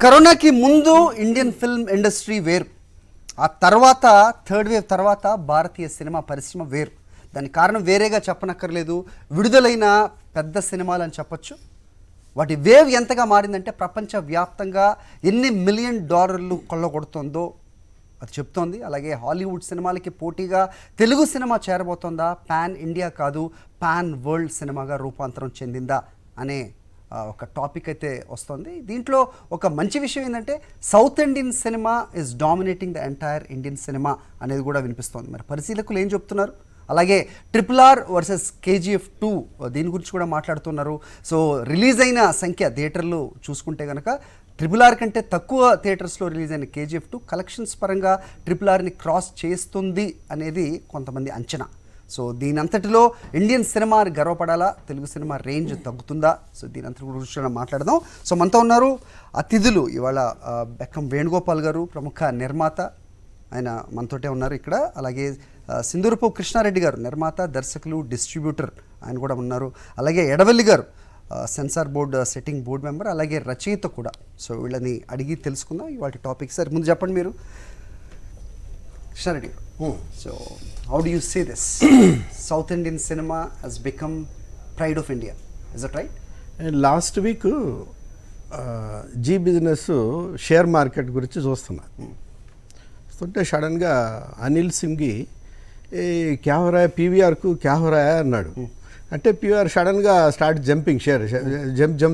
కరోనాకి ముందు Indian film industry వేరు, ఆ తర్వాత థర్డ్ వేవ్ తర్వాత భారతీయ సినిమా పరిశ్రమ వేరు. దానికి కారణం వేరేగా చెప్పనక్కర్లేదు, విడుదలైన పెద్ద సినిమాలు అని చెప్పొచ్చు. వాటి వేవ్ ఎంతగా మారిందంటే ప్రపంచవ్యాప్తంగా ఎన్ని $1 మిలియన్ కొల్లగొడుతుందో అది చెప్తోంది. అలాగే హాలీవుడ్ సినిమాలకి పోటీగా తెలుగు సినిమా చేరబోతోందా, పాన్ ఇండియా కాదు పాన్ వరల్డ్ సినిమాగా రూపాంతరం చెందిందా అనే ఒక టాపిక్ అయితే వస్తుంది. దీంట్లో ఒక మంచి విషయం ఏంటంటే south Indian cinema is dominating the entire Indian cinema అనేది కూడా వినిపిస్తోంది. మరి పరిశీలకులు ఏం చెప్తున్నారు? అలాగే RRR వర్సెస్ KGF 2 దీని గురించి కూడా మాట్లాడుతున్నారు. సో రిలీజ్ అయిన సంఖ్య థియేటర్లు చూసుకుంటే కనుక RRR కంటే తక్కువ థియేటర్స్లో రిలీజ్ అయిన KGF 2 కలెక్షన్స్ పరంగా RRRని క్రాస్ చేస్తుంది అనేది కొంతమంది అంచనా. సో దీని అంతటిలో ఇండియన్ సినిమా గర్వపడాలా, తెలుగు సినిమా రేంజ్ తగ్గుతుందా? సో దీని అంతటి గురించి మాట్లాడదాం. సో మనతో ఉన్నారు అతిథులు ఇవాళ బెక్కం వేణుగోపాల్ గారు, ప్రముఖ నిర్మాత, ఆయన మనతోటే ఉన్నారు ఇక్కడ. అలాగే సింధూరపు కృష్ణారెడ్డి గారు, నిర్మాత, దర్శకులు, డిస్ట్రిబ్యూటర్, ఆయన కూడా ఉన్నారు. అలాగే Edavalli garu, censor board sitting board member, అలాగే రచయిత కూడా. సో వీళ్ళని అడిగి తెలుసుకుందాం ఇవాళ టాపిక్. సార్ ముందు చెప్పండి మీరు, కృష్ణారెడ్డి గారు. So how do you see this? South Indian cinema has become pride of India. Is that right? Last week Zee business share market గురించి చూస్తున్నా. చూస్తుంటే సడన్గా అనిల్ సింఘి క్యా హో రहा है పీవీఆర్కు క్యా హో రहा है అన్నాడు. అంటే పీవీఆర్ సడన్గా స్టార్ట్ జంపింగ్, షేర్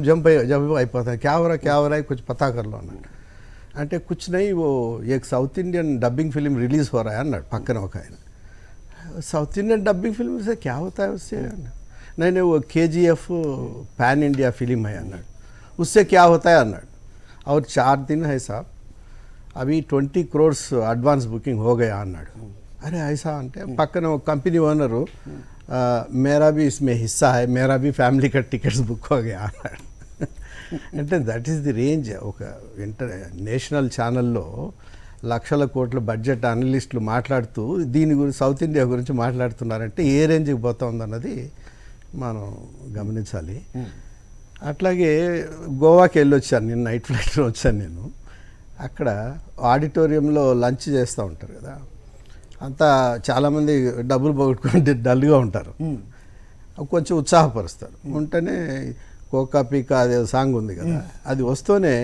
జంప్ అయిపోతాయి. క్యా హో రहा है कुछ पता कर लो అన్నాడు. అంటే कुछ नहीं वो एक south Indian dubbing film release हो रहा है అన్నాడు పక్కన ఒక ఆయన. साउथ इंडियन डबिंग फिल्म से क्या होता है उससे? नहीं वो KGF पैन इंडिया फिल्म है అన్నాడు. उससे क्या होता है అన్నాడు. और 4 दिन है साहब, अभी 20 करोड़ अडवांस बुकिंग हो गया అన్నాడు. अरे ऐसा అంటే పక్కన ఒక కంపెనీ ఓనరు मेरा भी इसमें हिस्सा है, मेरा भी फैमिली का टिकट्स बुक हो गया అన్నాడు. అంటే దట్ ఈస్ ది రేంజ్. ఒక నేషనల్ ఛానల్లో లక్షల కోట్ల బడ్జెట్ అనలిస్టులు మాట్లాడుతూ దీని గురించి, సౌత్ ఇండియా గురించి మాట్లాడుతున్నారంటే ఏ రేంజ్కి పోతా ఉందన్నది మనం గమనించాలి. అట్లాగే గోవాకి వెళ్ళొచ్చాను, నేను నైట్ ఫ్లైట్లో వచ్చాను. నేను అక్కడ ఆడిటోరియంలో లంచ్ చేస్తూ ఉంటారు కదా, అంతా చాలామంది డబ్బులు పోగొట్టుకుంటే డల్గా ఉంటారు, కొంచెం ఉత్సాహపరుస్తారు. ఉంటేనే కోకా పీకా అదే సాంగ్ ఉంది కదా, అది వస్తూనే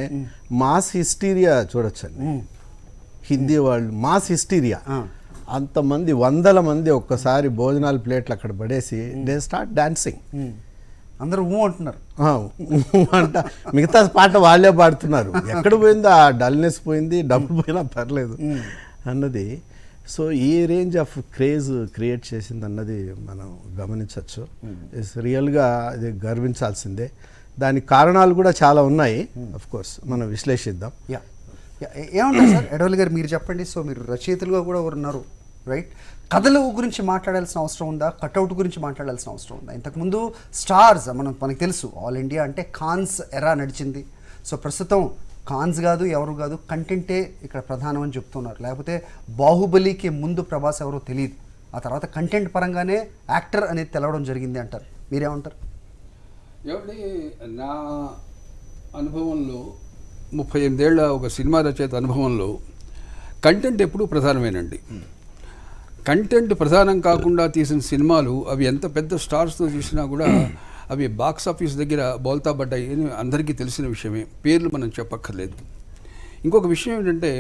మాస్ హిస్టీరియా చూడొచ్చండి. హిందీ వాళ్ళు మాస్ హిస్టీరియా, అంతమంది 100 మంది ఒక్కసారి భోజనాల ప్లేట్లు అక్కడ పడేసి దే స్టార్ట్ డాన్సింగ్. అందరూ అంటున్నారు అంట, మిగతా పాట వాళ్ళే పాడుతున్నారు. ఎక్కడ పోయిందో ఆ డల్నెస్ పోయింది, డబ్బులు పోయినా పర్లేదు అన్నది. సో ఈ రేంజ్ ఆఫ్ క్రేజ్ క్రియేట్ చేసింది అన్నది మనం గమనించవచ్చు. రియల్గా అది గర్వించాల్సిందే. దానికి కారణాలు కూడా చాలా ఉన్నాయి, అఫ్ కోర్స్ మనం విశ్లేషిద్దాం. ఏమంటారు సార్ ఎడవల్లి గారు, మీరు చెప్పండి. సో మీరు రచయితలుగా కూడా ఉన్నారు, రైట్? కథల గురించి మాట్లాడాల్సిన అవసరం ఉందా, కట్అవుట్ గురించి మాట్లాడాల్సిన అవసరం ఉందా? ఇంతకుముందు స్టార్స్ మనకు తెలుసు, ఆల్ ఇండియా అంటే ఖాన్స్ ఎరా నడిచింది. సో ప్రస్తుతం ఖాన్స్ కాదు, ఎవరు కాదు, కంటెంటే ఇక్కడ ప్రధానం అని చెప్తున్నారు. లేకపోతే బాహుబలికి ముందు ప్రభాస్ ఎవరో తెలియదు, ఆ తర్వాత కంటెంట్ పరంగానే యాక్టర్ అనేది తెలవడం జరిగింది అంటారు. మీరేమంటారు? ఏమండి, నా అనుభవంలో 38 ఏళ్ల ఒక సినిమా రచయిత అనుభవంలో కంటెంట్ ఎప్పుడూ ప్రధానమేనండి. కంటెంట్ ప్రధానం కాకుండా తీసిన సినిమాలు అవి ఎంత పెద్ద స్టార్స్తో తీసినా కూడా అవి బాక్స్ ఆఫీస్ దగ్గర బోల్తా పడ్డాయి అని అందరికీ తెలిసిన విషయమే, పేర్లు మనం చెప్పక్కర్లేదు. ఇంకొక విషయం ఏంటంటే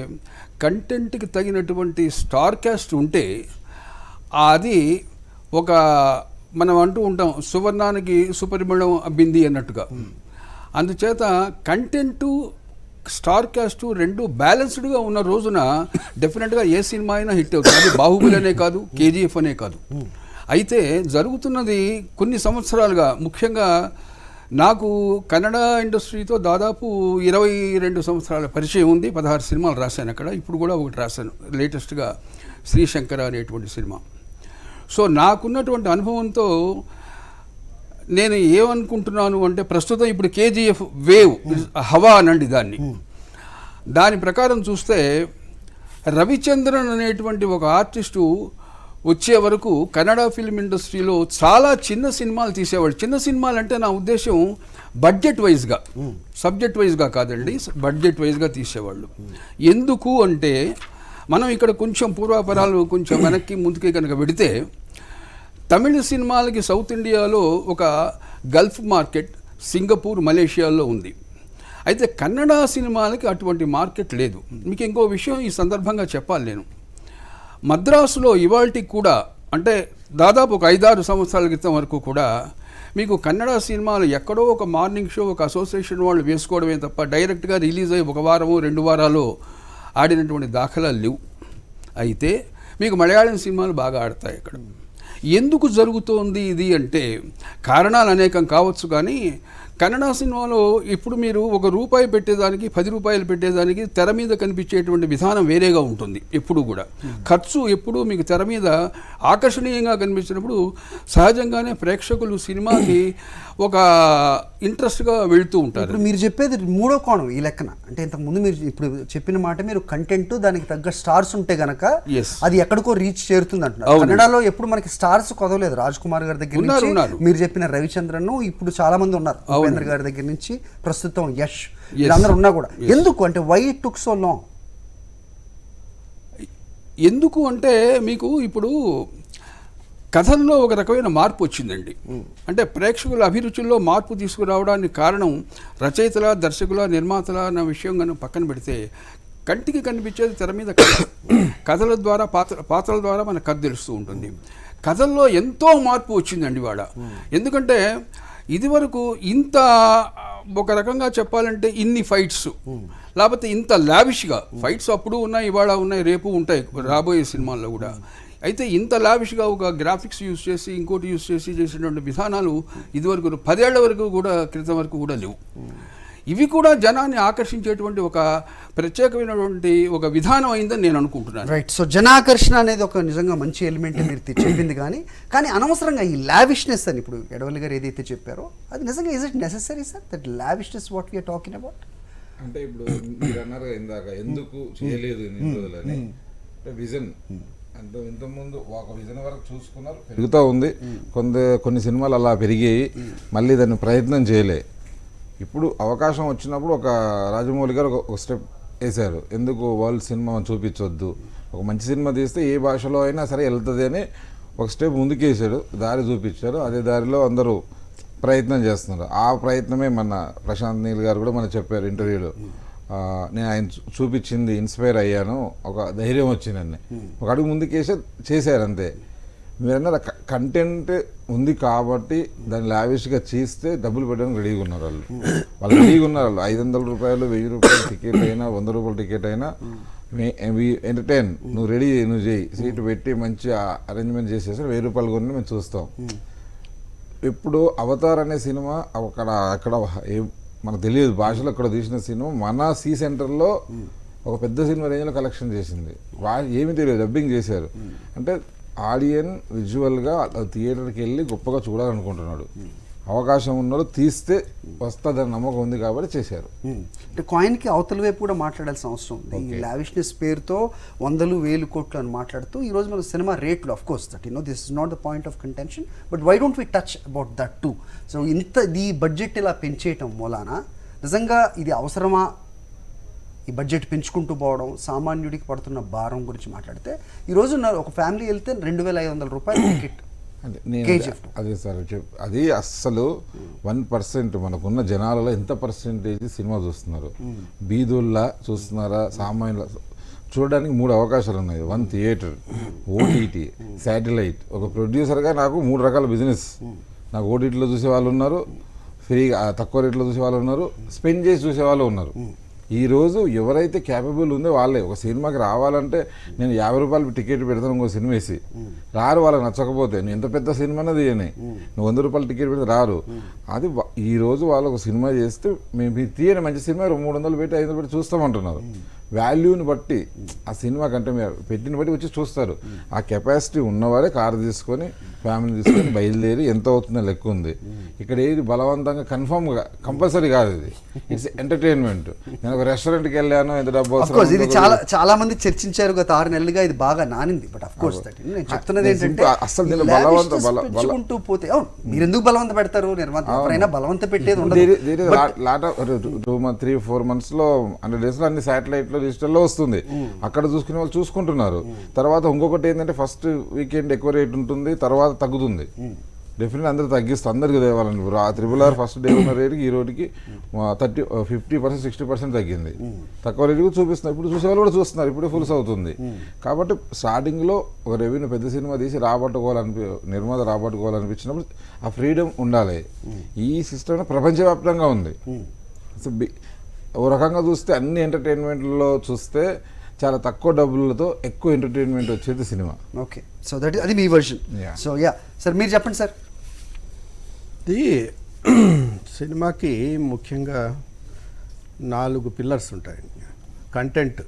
కంటెంట్కి తగినటువంటి స్టార్ క్యాస్ట్ ఉంటే అది ఒక, మనం అంటూ ఉంటాం సువర్ణానికి సుపరిమళం అబ్బింది అన్నట్టుగా. అందుచేత కంటెంటు స్టార్ క్యాస్టు రెండు బ్యాలెన్స్డ్గా ఉన్న రోజున డెఫినెట్గా ఏ సినిమా అయినా హిట్ అవుతుంది. అది బాహుబలి అనే కాదు, KGF అనే కాదు. అయితే జరుగుతున్నది కొన్ని సంవత్సరాలుగా, ముఖ్యంగా నాకు కన్నడ ఇండస్ట్రీతో దాదాపు 22 సంవత్సరాల పరిచయం ఉంది. 16 సినిమాలు రాశాను అక్కడ, ఇప్పుడు కూడా ఒకటి రాశాను లేటెస్ట్గా, శ్రీశంకర అనేటువంటి సినిమా. సో నాకున్నటువంటి అనుభవంతో నేను ఏమనుకుంటున్నాను అంటే, ప్రస్తుతం ఇప్పుడు KGF వేవ్ హవా అనండి దాన్ని. దాని ప్రకారం చూస్తే రవిచంద్రన్ అనేటువంటి ఒక ఆర్టిస్టు వచ్చే వరకు కన్నడ ఫిల్మ్ ఇండస్ట్రీలో చాలా చిన్న సినిమాలు తీసేవాళ్ళు. చిన్న సినిమాలు అంటే నా ఉద్దేశం బడ్జెట్ వైజ్గా, సబ్జెక్ట్ వైజ్గా కాదండి, బడ్జెట్ వైజ్గా తీసేవాళ్ళు. ఎందుకు అంటే మనం ఇక్కడ కొంచెం పూర్వాపరాలు కొంచెం వెనక్కి ముందుకి కనుక పెడితే, తమిళ సినిమాలకి సౌత్ ఇండియాలో ఒక గల్ఫ్ మార్కెట్ సింగపూర్, మలేషియాలో ఉంది. అయితే కన్నడ సినిమాలకి అటువంటి మార్కెట్ లేదు. మీకు ఇంకో విషయం ఈ సందర్భంగా చెప్పాలి నేను. మద్రాసులో ఇవాల్టికి కూడా, అంటే దాదాపు ఒక 5-6 సంవత్సరాల క్రితం వరకు కూడా మీకు కన్నడ సినిమాలు ఎక్కడో ఒక మార్నింగ్ షో, ఒక అసోసియేషన్ వాళ్ళు వేసుకోవడమే తప్ప డైరెక్ట్గా రిలీజ్ అయ్యి 1 వారమో 2 వారాలు ఆడినటువంటి దాఖలాలు లేవు. అయితే మీకు మలయాళం సినిమాలు బాగా ఆడతాయి ఇక్కడ. ఎందుకు జరుగుతోంది ఇది అంటే కారణాలు అనేకం కావచ్చు, కానీ కన్నడ సినిమాలో ఇప్పుడు మీరు ₹1 పెట్టేదానికి 10 రూపాయలు పెట్టేదానికి తెర మీద కనిపించేటువంటి విధానం వేరేగా ఉంటుంది. ఎప్పుడు కూడా ఖర్చు ఎప్పుడు మీకు తెర మీద ఆకర్షణీయంగా కనిపించినప్పుడు సహజంగానే ప్రేక్షకులు సినిమాకి ఒక ఇంట్రెస్ట్గా వెళుతూ ఉంటారు. ఇప్పుడు మీరు చెప్పేది మూడో కోణం ఈ లెక్కన. అంటే ఇంతకుముందు మీరు ఇప్పుడు చెప్పిన మాట, మీరు కంటెంట్ దానికి తగ్గ స్టార్స్ ఉంటే గనక అది ఎక్కడికో రీచ్ చేరుతుంది అంటున్నారు. కన్నడలో ఎప్పుడు మనకి స్టార్స్ కొదవలేదు. రాజ్ కుమార్ గారి దగ్గర నుంచి మీరు చెప్పిన రవిచంద్రన్, ఇప్పుడు చాలా మంది ఉన్నారు, ఉపేంద్ర గారి దగ్గర నుంచి ప్రస్తుతం యష్, వీళ్ళందరూ ఉన్నా కూడా ఎందుకు అంటే why it took so long? ఎందుకు అంటే మీకు ఇప్పుడు కథల్లో ఒక రకమైన మార్పు వచ్చిందండి. అంటే ప్రేక్షకుల అభిరుచుల్లో మార్పు తీసుకురావడానికి కారణం రచయితల, దర్శకుల, నిర్మాతల అన్న విషయం కనుక పక్కన పెడితే, కంటికి కనిపించేది తెర మీద కథల ద్వారా, పాత్రల ద్వారా మనకు కథ తెలుస్తూ ఉంటుంది. కథల్లో ఎంతో మార్పు వచ్చిందండి ఇవాళ. ఎందుకంటే ఇదివరకు ఇంత ఒక రకంగా చెప్పాలంటే ఇన్ని ఫైట్స్, లేకపోతే ఇంత లావిష్గా ఫైట్స్ అప్పుడు ఉన్నాయి, ఇవాళ ఉన్నాయి, రేపు ఉంటాయి రాబోయే సినిమాల్లో కూడా. అయితే ఇంత లావిష్గా ఒక గ్రాఫిక్స్ యూజ్ చేసి ఇంకోటి యూజ్ చేసి చేసినటువంటి విధానాలు ఇదివరకు 10 ఏళ్ల వరకు కూడా క్రితం వరకు కూడా లేవు. ఇవి కూడా జనాన్ని ఆకర్షించేటువంటి ఒక ప్రత్యేకమైనటువంటి ఒక విధానం అయిందని నేను అనుకుంటున్నాను. రైట్. సో జనాకర్షణ అనేది ఒక నిజంగా మంచి ఎలిమెంట్ మీరు చెప్పింది, కానీ అనవసరంగా ఈ లావిష్నెస్ అని ఇప్పుడు ఎడవల్లి గారు ఏదైతే చెప్పారో అది నిజంగా is it necessary sir, that lavishness what we are talking about? అంటే ఇప్పుడు మీరు అన్నారు ఇందాక ఎందుకు చేయలేదు ఇన్ని రోజులని, విజన్ అంటే ఇంతకుముందు ఒక విజన్ వరకు చూసుకున్నారు, పెరుగుతూ ఉంది. కొన్ని సినిమాలు అలా పెరిగాయి, మళ్ళీ దాన్ని ప్రయత్నం చేయలే. ఇప్పుడు అవకాశం వచ్చినప్పుడు ఒక రాజమౌళి గారు ఒక స్టెప్ వేశారు, ఎందుకు వరల్డ్ సినిమా చూపించొద్దు, ఒక మంచి సినిమా తీస్తే ఏ భాషలో అయినా సరే వెళ్తుంది అని ఒక స్టెప్ ముందుకేసాడు, దారి చూపించారు. అదే దారిలో అందరూ ప్రయత్నం చేస్తున్నారు. ఆ ప్రయత్నమే మన ప్రశాంత్ నీల్ గారు కూడా మనకు చెప్పారు ఇంటర్వ్యూలో, నేను ఆయన చూపించింది ఇన్స్పైర్ అయ్యాను, ఒక ధైర్యం వచ్చిందని ఒక అడుగు ముందుకేసి చేశారు అంతే. మీరన్నారు కంటెంట్ ఉంది కాబట్టి దాన్ని లావిష్గా చేస్తే డబ్బులు పెట్టడానికి రెడీగా ఉన్నారు వాళ్ళు రెడీగా ఉన్నారు. వాళ్ళు 500 రూపాయలు, 1000 రూపాయలు టికెట్ అయినా, 100 రూపాయల టికెట్ అయినా ఎంటర్టైన్, నువ్వు రెడీ, నువ్వు చేయి, సీటు పెట్టి మంచి అరేంజ్మెంట్ చేసేసి 1000 రూపాయలు కొని మేము చూస్తాం. ఇప్పుడు అవతార్ అనే సినిమా అక్కడ మనకు తెలియదు భాషలో అక్కడ తీసిన సినిమా మన సి సెంటర్లో ఒక పెద్ద సినిమా రేంజ్లో కలెక్షన్ చేసింది. ఏమీ తెలియదు, డబ్బింగ్ చేశారు. అంటే ఆడియన్ విజువల్గా థియేటర్కి వెళ్ళి గొప్పగా చూడాలనుకుంటున్నాడు. అవకాశం ఉన్నాడు, తీస్తే వస్తుందని నమ్మకం ఉంది కాబట్టి చేశారు. అంటే కాయిన్కి అవతల వైపు కూడా మాట్లాడాల్సిన అవసరం ఉంది. ఈ లావిష్నెస్ పేరుతో 100,000 కోట్లు అని మాట్లాడుతూ ఈరోజు మన సినిమా రేట్లు, of course that this is not the point of contention, but why don't we touch about that too? So ఈ బడ్జెట్ ఇలా పెంచేయటం మూలాన నిజంగా ఇది అవసరమా? ఈ బడ్జెట్ పెంచుకుంటూ పోవడం, సామాన్యుడికి పడుతున్న భారం గురించి మాట్లాడితే ఈరోజు ఒక ఫ్యామిలీ వెళ్తే 2,500 రూపాయలు టికెట్. అదే సార్, అది అస్సలు 1% మనకున్న జనాలలో ఎంత పర్సెంటేజ్ సినిమా చూస్తున్నారు? బీదుల్లా చూస్తున్నారా? సామాన్యుల చూడడానికి 3 అవకాశాలు ఉన్నాయి. 1 థియేటర్, ఓటీటీ, శాటిలైట్. ఒక ప్రొడ్యూసర్గా నాకు 3 రకాల బిజినెస్. నాకు ఓటీటీలో చూసే వాళ్ళు ఉన్నారు, ఫ్రీగా తక్కువ రేట్లో చూసే వాళ్ళు ఉన్నారు, స్పెండ్ చేసి చూసే వాళ్ళు ఉన్నారు. ఈరోజు ఎవరైతే క్యాపబుల్ ఉందో వాళ్ళే ఒక సినిమాకి రావాలంటే, నేను 50 రూపాయలు టికెట్ పెడతాను ఇంకో సినిమా వేసి, రారు. వాళ్ళకి నచ్చకపోతే నేను ఎంత పెద్ద సినిమానే తీయని, నువ్వు 100 రూపాయలు టికెట్ పెడితే రారు. అది ఈరోజు వాళ్ళు ఒక సినిమా చేస్తే మేము తీయని మంచి సినిమా 300 పెట్టి 500 పెట్టి చూస్తామంటున్నారు. వాల్యూని బట్టి ఆ సినిమా కంటే పెట్టిన బట్టి వచ్చి చూస్తారు. ఆ కెపాసిటీ ఉన్నవారే కారు తీసుకొని ఫ్యామిలీ తీసుకొని బయలుదేరి ఎంత అవుతుందో లెక్క ఉంది. ఇక్కడ ఏది బలవంతంగా కన్ఫర్మ్గా కంపల్సరీ కాదు, ఇది ఇట్స్ ఎంటర్టైన్మెంట్. నేను ఒక రెస్టారెంట్కి వెళ్ళాను, ఎంత డబ్బు ఇది చాలా మంది చర్చించారు గత 6 నెలలుగా, ఇది బాగా నానింది. బట్ అఫ్ కోర్స్ నేను చెప్తున్నది ఏంటంటే అసలు నేను బలవంత పెంచుకుంటూ పోతే మీరు ఎందుకు బలవంత పెడతారు? నిర్మాత ఎవరైనా బలవంత పెట్టేది ఉండదు. 3-4 months లో 100 days లో అన్ని శాటిలైట్ లో డిజిటల్ లో వస్తుంది. అక్కడ చూసుకునే వాళ్ళు చూసుకుంటున్నారు. తర్వాత ఇంకొకటి ఏంటంటే ఫస్ట్ వీకెండ్ ఎక్కువ రేట్ ఉంటుంది, తర్వాత తగ్గుతుంది. డెఫినెట్లీ అందరూ తగ్గిస్తారు, అందరికి తేవాలండి. ఇప్పుడు ఆ RRR ఫస్ట్ డే ఉన్న రేటుకి ఈ రోజుకి 50%, 60% తగ్గింది. తక్కువ రేటుకు చూపిస్తున్నారు. ఇప్పుడు చూసే వాళ్ళు కూడా చూస్తున్నారు, ఇప్పుడే ఫుల్స్ అవుతుంది. కాబట్టి స్టార్టింగ్లో ఒక రెవెన్యూ పెద్ద సినిమా తీసి నిర్మాత రాబట్టుకోవాలనిపించినప్పుడు ఆ ఫ్రీడమ్ ఉండాలి. ఈ సిస్టమ్ ప్రపంచవ్యాప్తంగా ఉంది. ఓ రకంగా చూస్తే అన్ని ఎంటర్టైన్మెంట్లో చూస్తే చాలా తక్కువ డబ్బులతో ఎక్కువ ఎంటర్టైన్మెంట్ వచ్చేది సినిమా. ఓకే, సో దట్ అది మీ వర్షన్. సో సార్ మీరు చెప్పండి సార్. ఇది సినిమాకి ముఖ్యంగా 4 పిల్లర్స్ ఉంటాయండి. కంటెంట్,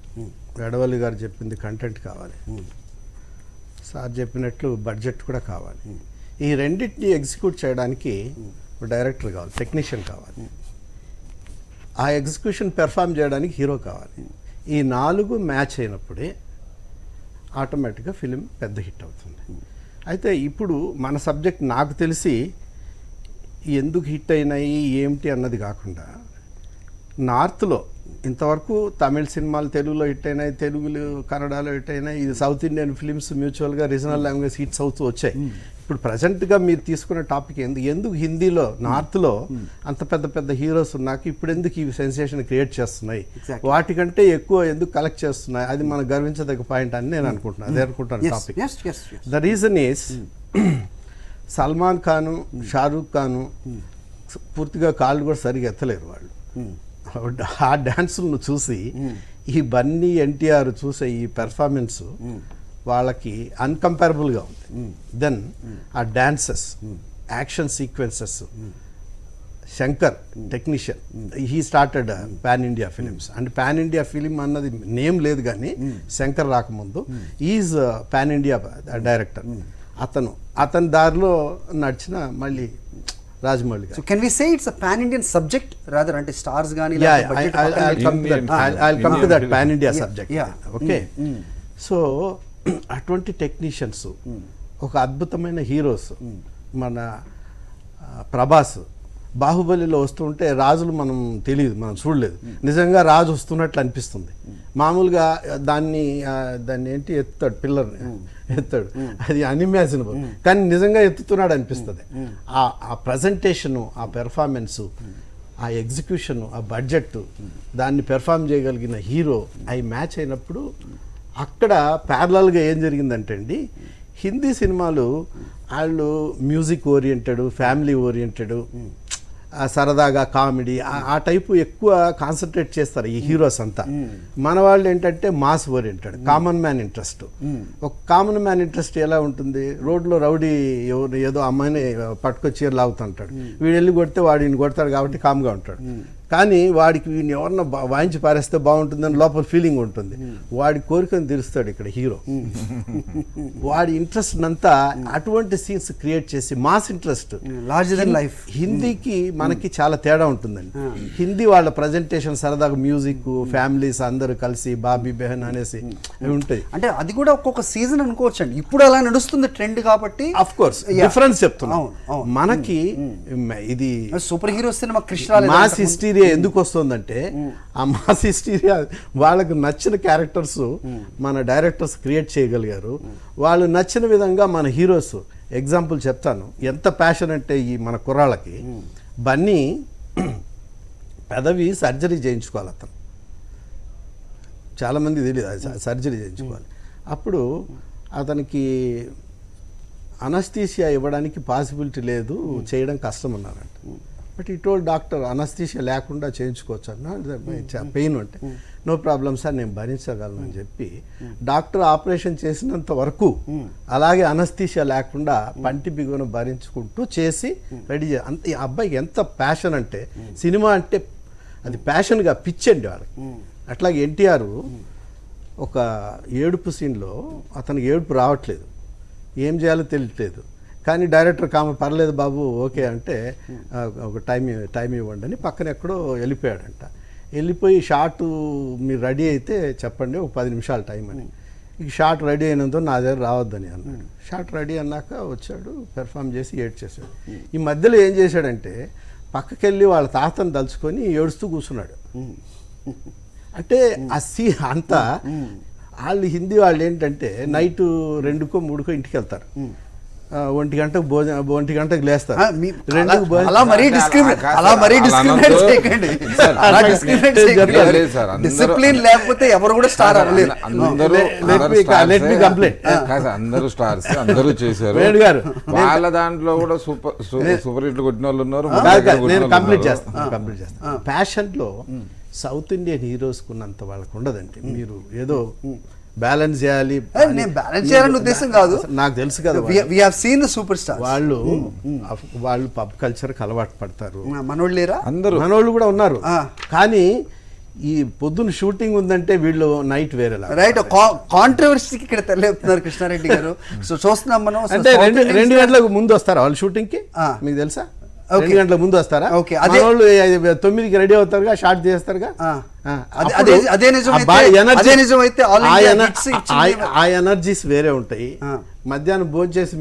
ఎడవల్లి గారు చెప్పింది కంటెంట్ కావాలి, సార్ చెప్పినట్లు బడ్జెట్ కూడా కావాలి. ఈ రెండింటిని ఎగ్జిక్యూట్ చేయడానికి డైరెక్టర్ కావాలి, టెక్నీషియన్ కావాలి, ఆ ఎగ్జిక్యూషన్ పెర్ఫామ్ చేయడానికి హీరో కావాలి. ఈ 4 మ్యాచ్ అయినప్పుడే ఆటోమేటిక్గా ఫిలిం పెద్ద హిట్ అవుతుంది. అయితే ఇప్పుడు మన సబ్జెక్ట్ నాకు తెలిసి ఎందుకు హిట్ అయినాయి ఏమిటి అన్నది కాకుండా, నార్త్లో ఇంతవరకు తమిళ సినిమాలు తెలుగులో హిట్ అయినాయి, తెలుగులో కన్నడలో హిట్ అయినాయి, ఇది సౌత్ ఇండియన్ ఫిలిమ్స్ మ్యూచువల్గా రీజనల్ లాంగ్వేజ్ హిట్స్ అవుతూ వచ్చాయి. ఇప్పుడు ప్రజెంట్గా మీరు తీసుకున్న టాపిక్ ఎందుకు హిందీలో నార్త్లో అంత పెద్ద పెద్ద హీరోస్ ఉన్నాక ఇప్పుడు ఎందుకు ఈ సెన్సేషన్ క్రియేట్ చేస్తున్నాయి, వాటికంటే ఎక్కువ ఎందుకు కలెక్ట్ చేస్తున్నాయి, అది మనం గర్వించదగ్గ పాయింట్ అని నేను అనుకుంటున్నాను. అదే అనుకుంటాను topic. The reason is Salman Khan, Shahrukh Khan పూర్తిగా కాళ్ళు కూడా సరిగా ఎత్తలేరు వాళ్ళు. ఆ డ్యాన్సులను చూసి ఈ బన్నీ ఎన్టీఆర్ చూసే ఈ పెర్ఫార్మెన్స్ వాళ్ళకి అన్కంపారబుల్గా ఉంది. దెన్ ఆ dances, action sequences, Shankar technician, he started pan India films. అంటే పాన్ ఇండియా ఫిలిం అన్నది నేమ్ లేదు కానీ శంకర్ రాకముందు ఈజ్ పాన్ ఇండియా డైరెక్టర్. అతని దారిలో నడిచిన మళ్ళీ రాజమౌళి గారు. So can we say it's a pan Indian subject rather అంటే stars గాని I'll come to that pan India subject. Okay. So అటువంటి టెక్నీషియన్స్, ఒక అద్భుతమైన హీరోస్, మన ప్రభాస్ బాహుబలిలో వస్తుంటే రాజులు మనం తెలియదు, మనం చూడలేదు, నిజంగా రాజు వస్తున్నట్లు అనిపిస్తుంది. మామూలుగా దాన్ని ఏంటి ఎత్తాడు, పిల్లర్ని ఎత్తాడు, అది అన్ఇమాజినబుల్, కానీ నిజంగా ఎత్తుతున్నాడు అనిపిస్తుంది. ఆ ప్రజెంటేషను, ఆ పెర్ఫార్మెన్సు, ఆ ఎగ్జిక్యూషను, ఆ బడ్జెట్, దాన్ని పెర్ఫామ్ చేయగలిగిన హీరో అవి మ్యాచ్ అయినప్పుడు అక్కడ ప్యారలల్గా ఏం జరిగిందంటే అండి, హిందీ సినిమాలు వాళ్ళు మ్యూజిక్ ఓరియంటెడ్, ఫ్యామిలీ ఓరియంటెడ్, సరదాగా కామెడీ ఆ టైపు ఎక్కువ కాన్సన్ట్రేట్ చేస్తారు ఈ హీరోస్ అంతా. మన వాళ్ళు ఏంటంటే mass oriented, common man interest. ఒక కామన్ మ్యాన్ ఇంట్రెస్ట్ ఎలా ఉంటుంది, రోడ్లో రౌడీ ఏదో అమ్మాయిని పట్టుకొచ్చి లాగుతుంటాడు, వీడు వెళ్ళి కొడితే వాడు ఈయన కొడతాడు కాబట్టి కామ్గా ఉంటాడు. కానీ వాడికి వీడిని ఎవరన్నా వాయించి పారేస్తే బాగుంటుందని లోపల ఫీలింగ్ ఉంటుంది. వాడి కోరికను తీరుస్తాడు ఇక్కడ హీరో. వాడి ఇంట్రెస్ట్ అంతా అటువంటి సీన్స్ క్రియేట్ చేసి mass interest, larger than life. హిందీకి మనకి చాలా తేడా ఉంటుందండి. హిందీ వాళ్ళ ప్రజెంటేషన్ సరదాగా మ్యూజిక్, ఫ్యామిలీస్ అందరూ కలిసి బాబీ బెహన్ అనేసి ఉంటాయి. అంటే అది కూడా ఒక్కొక్క సీజన్ అనుకోవచ్చు అండి. ఇప్పుడు అలా నడుస్తుంది ట్రెండ్ కాబట్టి అఫ్ కోర్స్ డిఫరెన్స్ చెప్తున్నాం. మనకి ఇది super hero cinema Krishna mass history ఎందుకు వస్తుందంటే, ఆ మాస్ హిస్టీరియా వాళ్ళకు నచ్చిన క్యారెక్టర్స్ మన డైరెక్టర్స్ క్రియేట్ చేయగలిగారు. వాళ్ళు నచ్చిన విధంగా మన హీరోస్, ఎగ్జాంపుల్ చెప్తాను, ఎంత ప్యాషన్ అంటే ఈ మన కుర్రాళ్ళకి బన్నీ పెదవి సర్జరీ చేయించుకోవాలి. అతను చాలామంది తెలియదు, సర్జరీ చేయించుకోవాలి. అప్పుడు అతనికి అనస్థీసియా ఇవ్వడానికి పాసిబిలిటీ లేదు, చేయడం కష్టం అన్నారంట. బట్ ఈ టోల్ డాక్టర్ అనస్థీషియా లేకుండా చేయించుకోవచ్చు అన్న, పెయిన్ అంటే నో ప్రాబ్లం సార్ నేను భరించగలను అని చెప్పి డాక్టర్ ఆపరేషన్ చేసినంత వరకు అలాగే అనస్థీషియా లేకుండా పంటి బిగును భరించుకుంటూ చేసి రెడీ అంత. ఈ అబ్బాయికి ఎంత ప్యాషన్ అంటే, సినిమా అంటే అది ప్యాషన్గా పిచ్చండి వాళ్ళకి. అట్లాగే ఎన్టీఆర్ ఒక ఏడుపు సీన్లో అతనికి ఏడుపు రావట్లేదు, ఏం చేయాలో తెలియట్లేదు, కానీ డైరెక్టర్ పర్లేదు బాబు ఓకే అంటే ఒక టైం ఇవ్వండి అని పక్కన ఎక్కడో వెళ్ళిపోయాడంట. వెళ్ళిపోయి షార్ట్ మీరు రెడీ అయితే చెప్పండి, ఒక 10 నిమిషాల టైం అని. ఇక షార్ట్ రెడీ అయినందుకు నా దగ్గర రావద్దని అన్నాడు. షార్ట్ రెడీ అన్నాక వచ్చాడు, పెర్ఫామ్ చేసి ఏడ్చేసాడు. ఈ మధ్యలో ఏం చేశాడంటే పక్కకెళ్ళి వాళ్ళ తాతను తలుచుకొని ఏడుస్తూ కూర్చున్నాడు. అంటే ఆ సీన్ అంతా వాళ్ళు హిందీ వాళ్ళు ఏంటంటే నైట్ 2కో 3కో ఇంటికి వెళ్తారు, 1 గంటకు భోజనం, 1 గంటకు లేస్తారు, 2కు భోజనం. అలా మరీ డిస్క్రిమినేట్ చేయకండి. డిసిప్లిన్ లేకపోతే ఎవరు కూడా స్టార్ అవ్వలేరు. అందరూ స్టార్స్, అందరూ చేశారు. వాళ్ళ దాంట్లో కూడా సూపర్ హిట్లు కొట్టిన వాళ్ళు ఉన్నారు. నేను కంప్లీట్ చేస్తాను. ప్యాషన్లో సౌత్ ఇండియన్ హీరోస్కు ఉన్నంత వాళ్ళకు ఉండదండి. మీరు ఏదో బ్యాలెన్స్ చేయాలి, నేను బ్యాలెన్స్ చేయాలని ఉద్దేశం కాదు, నాకు తెలుసు కదా. We have seen the superstar. వాళ్ళు పబ్ కల్చర్కి అలవాటు పడతారు. మనోళ్ళు లేరా? అందరూ మనోళ్ళు కూడా ఉన్నారు. కానీ ఈ పొద్దున్న షూటింగ్ ఉందంటే వీళ్ళు నైట్ వేరే రైట్. కాంట్రవర్సీకి ఇక్కడ తెలియపుతున్నారు కృష్ణారెడ్డి గారు. సో చూస్తున్నాం మనం. అంటే 2 గంటలకు ముందు వస్తారా వాళ్ళు షూటింగ్కి? మీకు తెలుసా? 2 గంటల ముందు వస్తారా? వాళ్ళు 9కి రెడీ అవుతారుగా, షార్ట్ చేస్తారుగా. ఆ ఎనర్జీస్ వేరే ఉంటాయి. మధ్యాహ్నం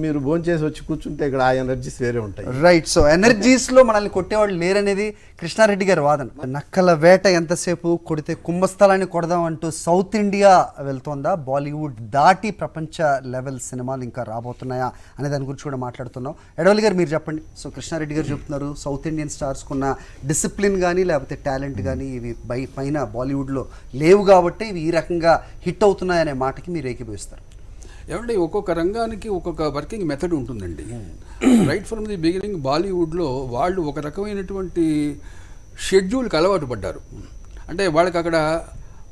మీరు భోంచేసి వచ్చి కూర్చుంటే ఇక్కడ ఆ ఎనర్జీస్ వేరే ఉంటాయి. రైట్. సో ఎనర్జీస్ లో మనల్ని కొట్టేవాళ్ళు లేరనేది కృష్ణారెడ్డి గారి వాదన. నక్కల వేట ఎంతసేపు, కొడితే కుంభస్థలాన్ని కొడదాం అంటూ సౌత్ ఇండియా వెళ్తోందా? బాలీవుడ్ దాటి ప్రపంచ లెవెల్ సినిమాలు ఇంకా రాబోతున్నాయా అనే దాని గురించి కూడా మాట్లాడుతున్నాం. ఎడవలి గారు మీరు చెప్పండి. సో కృష్ణారెడ్డి గారు చెప్తున్నారు సౌత్ ఇండియన్ స్టార్స్ కున్న డిసిప్లిన్ కానీ లేకపోతే టాలెంట్ కానీ ఇవి పైన బాలీవుడ్లో లేవు కాబట్టి ఇవి ఈ రకంగా హిట్ అవుతున్నాయనే మాటకి మీరు ఏకీభవిస్తారు. ఏమంటే ఒక్కొక్క రంగానికి ఒక్కొక్క వర్కింగ్ మెథడ్ ఉంటుందండి. రైట్ ఫ్రమ్ ది బిగినింగ్ బాలీవుడ్లో వాళ్ళు ఒక రకమైనటువంటి షెడ్యూల్కి అలవాటు పడ్డారు. అంటే వాళ్ళకి అక్కడ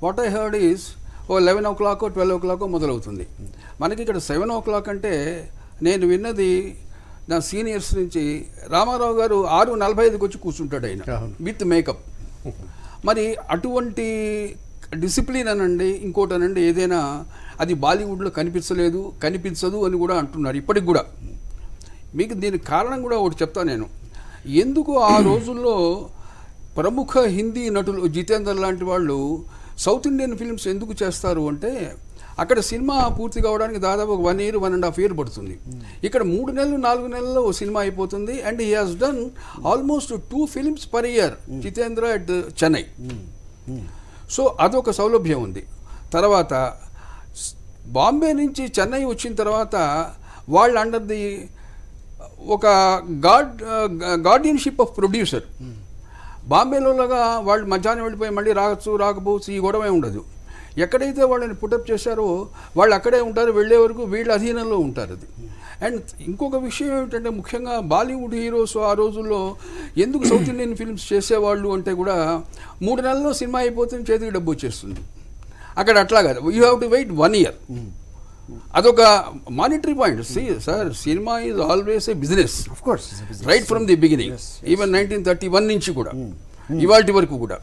what I heard is 11 o'clock 12 o'clock మొదలవుతుంది. మనకి ఇక్కడ 7 o'clock అంటే నేను విన్నది నా సీనియర్స్ నుంచి రామారావు గారు 6:45కి వచ్చి కూర్చుంటాడు ఆయన విత్ మేకప్. మరి అటువంటి డిసిప్లిన్ అనండి ఇంకోటి అనండి ఏదైనా అది బాలీవుడ్లో కనిపించదు అని కూడా అంటున్నారు ఇప్పటికి కూడా. మీకు దీనికి కారణం కూడా ఒకటి చెప్తాను నేను. ఎందుకు ఆ రోజుల్లో ప్రముఖ హిందీ నటులు జితేందర్ లాంటి వాళ్ళు సౌత్ ఇండియన్ ఫిల్మ్స్ ఎందుకు చేస్తారు అంటే అక్కడ సినిమా పూర్తి కావడానికి దాదాపు 1 year 1.5 years పడుతుంది. ఇక్కడ 3 నెలలు 4 నెలల్లో ఓ సినిమా అయిపోతుంది. And he has done almost 2 films per year Jitendra at Chennai. So అదొక సౌలభ్యం ఉంది. తర్వాత బాంబే నుంచి చెన్నై వచ్చిన తర్వాత వాళ్ళు అండర్ ది ఒక గార్డియన్షిప్ ఆఫ్ ప్రొడ్యూసర్. బాంబేలోగా వాళ్ళు మధ్యాహ్నం వెళ్ళిపోయి మళ్ళీ రాకపోవచ్చు ఈ గొడవే ఉండదు. ఎక్కడైతే వాళ్ళని పుటప్ చేశారో వాళ్ళు అక్కడే ఉంటారు, వెళ్ళే వరకు వీళ్ళ అధీనంలో ఉంటారు అది. అండ్ ఇంకొక విషయం ఏమిటంటే ముఖ్యంగా బాలీవుడ్ హీరోస్ ఆ రోజుల్లో ఎందుకు సౌత్ ఇండియన్ ఫిల్మ్స్ చేసేవాళ్ళు అంటే కూడా 3 నెలల్లో సినిమా అయిపోతుంది, చేతికి డబ్బు వచ్చేస్తుంది. అక్కడ అట్లా కాదు, you have to wait 1 year. అదొక monetary point. Sir cinema is always a business right from the beginning, even 1931 నుంచి కూడా ఇవాల్టి వరకు కూడా.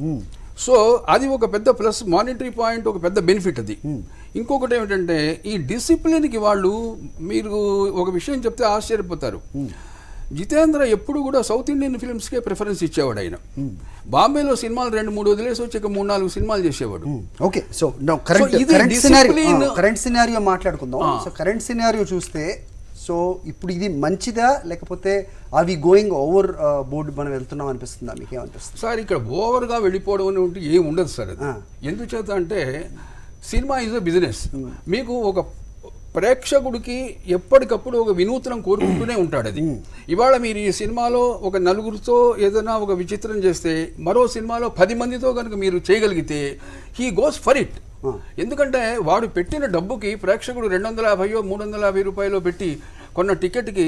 సో అది ఒక పెద్ద ప్లస్ మానిటరీ పాయింట్, ఒక పెద్ద బెనిఫిట్ అది. ఇంకొకటి ఏమిటంటే ఈ డిసిప్లిన్కి వాళ్ళు మీరు ఒక విషయం చెప్తే ఆశ్చర్యపోతారు. జితేంద్ర ఎప్పుడు కూడా సౌత్ ఇండియన్ ఫిల్మ్స్కే ప్రిఫరెన్స్ ఇచ్చేవాడు. ఆయన బాంబేలో సినిమాలు 2-3 వదిలేసి వచ్చి 3-4 సినిమాలు చేసేవాడు. ఓకే, సో కరెంట్ సినారియో మాట్లాడుకుందాం. సో కరెంట్ సినారియో చూస్తే సో ఇప్పుడు ఇది మంచిదా లేకపోతే అవి గోయింగ్ ఓవర్ బోర్డ్ మనం వెళ్తున్నాం అనిపిస్తుందా? మీకు ఏమనిపిస్తుంది సార్? ఇక్కడ ఓవర్గా వెళ్ళిపోవడం అని ఏమి ఉండదు సార్. అది ఎందుచేత అంటే సినిమా ఈజ్ అ బిజినెస్. మీకు ఒక ప్రేక్షకుడికి ఎప్పటికప్పుడు ఒక వినూత్నం కోరుకుంటూనే ఉంటాడు. అది ఇవాళ మీరు ఈ సినిమాలో ఒక 4గురితో ఏదైనా ఒక విచిత్రం చేస్తే మరో సినిమాలో 10 మందితో కనుక మీరు చేయగలిగితే హీ గోస్ ఫర్ ఇట్. ఎందుకంటే వాడు పెట్టిన డబ్బుకి ప్రేక్షకుడు 250 350 రూపాయలు పెట్టి కొన్న టికెట్కి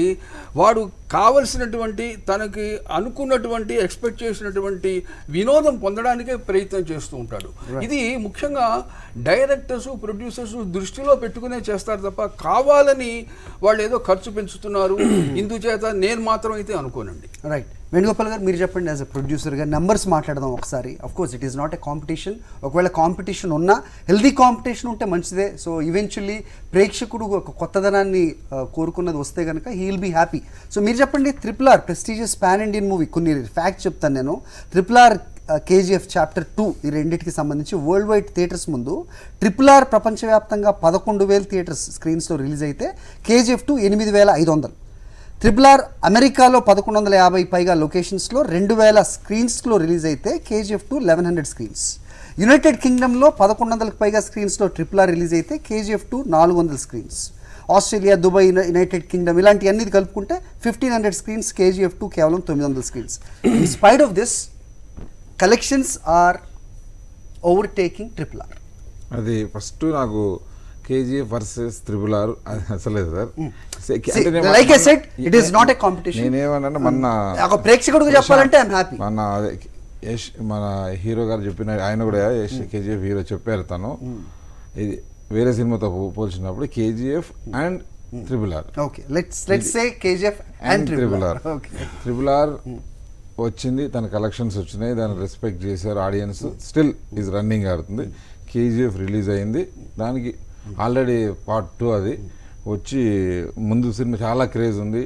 వాడు కావలసినటువంటి తనకి అనుకున్నటువంటి ఎక్స్పెక్ట్ చేసినటువంటి వినోదం పొందడానికే ప్రయత్నం చేస్తూ ఉంటాడు. ఇది ముఖ్యంగా డైరెక్టర్స్ ప్రొడ్యూసర్స్ దృష్టిలో పెట్టుకునే చేస్తారు తప్ప కావాలని వాళ్ళు ఏదో ఖర్చు పెంచుతున్నారు ఇందుచేత నేను మాత్రం అయితే అనుకోనండి. రైట్. వేణుగోపాల్ గారు మీరు చెప్పండి, యాజ్ అ ప్రొడ్యూసర్గా నెంబర్స్ మాట్లాడదాం ఒకసారి. Of course it is not a competition. ఒకవేళ కాంపిటీషన్ ఉన్నా హెల్దీ కాంపిటీషన్ ఉంటే మంచిదే. సో ఈవెన్చువల్లీ ప్రేక్షకుడు ఒక కొత్తదనాన్ని కోరుకున్నది వస్తే కనుక he will be happy. So మీరు చెప్పండి, RRR prestigious pan Indian movie, కొన్ని ఫ్యాక్ట్స్ చెప్తాను నేను. RRR KGF చాప్టర్ 2 ఈ రెండింటికి సంబంధించి వరల్డ్ వైడ్ థియేటర్స్ ముందు RRR ప్రపంచవ్యాప్తంగా 11,000 థియేటర్స్ స్క్రీన్స్లో రిలీజ్ అయితే KGF 2 8,500. RRR అమెరికాలో 1,150 పైగా లొకేషన్స్లో 2,000 స్క్రీన్స్లో రిలీజ్ అయితే KGF 2 1,100 స్క్రీన్స్. యునైటెడ్ కింగ్డమ్లో 1,100కి పైగా స్క్రీన్స్లో RRR రిలీజ్ అయితే KGF 2 400 screens. Australia, Dubai, United Kingdom ఇలాంటి అన్ని కలుపుకుంటే 1,500 స్క్రీన్స్, KGF 2 కేవలం 900 screens. In spite of this collections are overtaking RRR. అది ఫస్ట్ నాకు KGF వర్సెస్ RRR అది నచ్చలేదు sir. Like I said it is not a competition. నేనేమన్నా మొన్న ఒక ప్రేక్షకుడికి చెప్పాలంటే ఐఎమ్ హ్యాపీ. మన యష్ మన హీరో గారు చెప్పిన ఆయన కూడా యష్ KGF హీరో చెప్పారు, తను ఇది వేరే సినిమాతో పోల్చినప్పుడు KGF and RRR. Okay, let's say KGF and RRR. RRR వచ్చింది, తన కలెక్షన్స్ వచ్చినాయి, దాన్ని రెస్పెక్ట్ చేశారు ఆడియన్స్, స్టిల్ ఈజ్ రన్నింగ్ ఆడుతుంది. KGF రిలీజ్ అయింది, దానికి ఆల్రెడీ పార్ట్ 2 అది వచ్చి ముందు సినిమా చాలా క్రేజ్ ఉంది.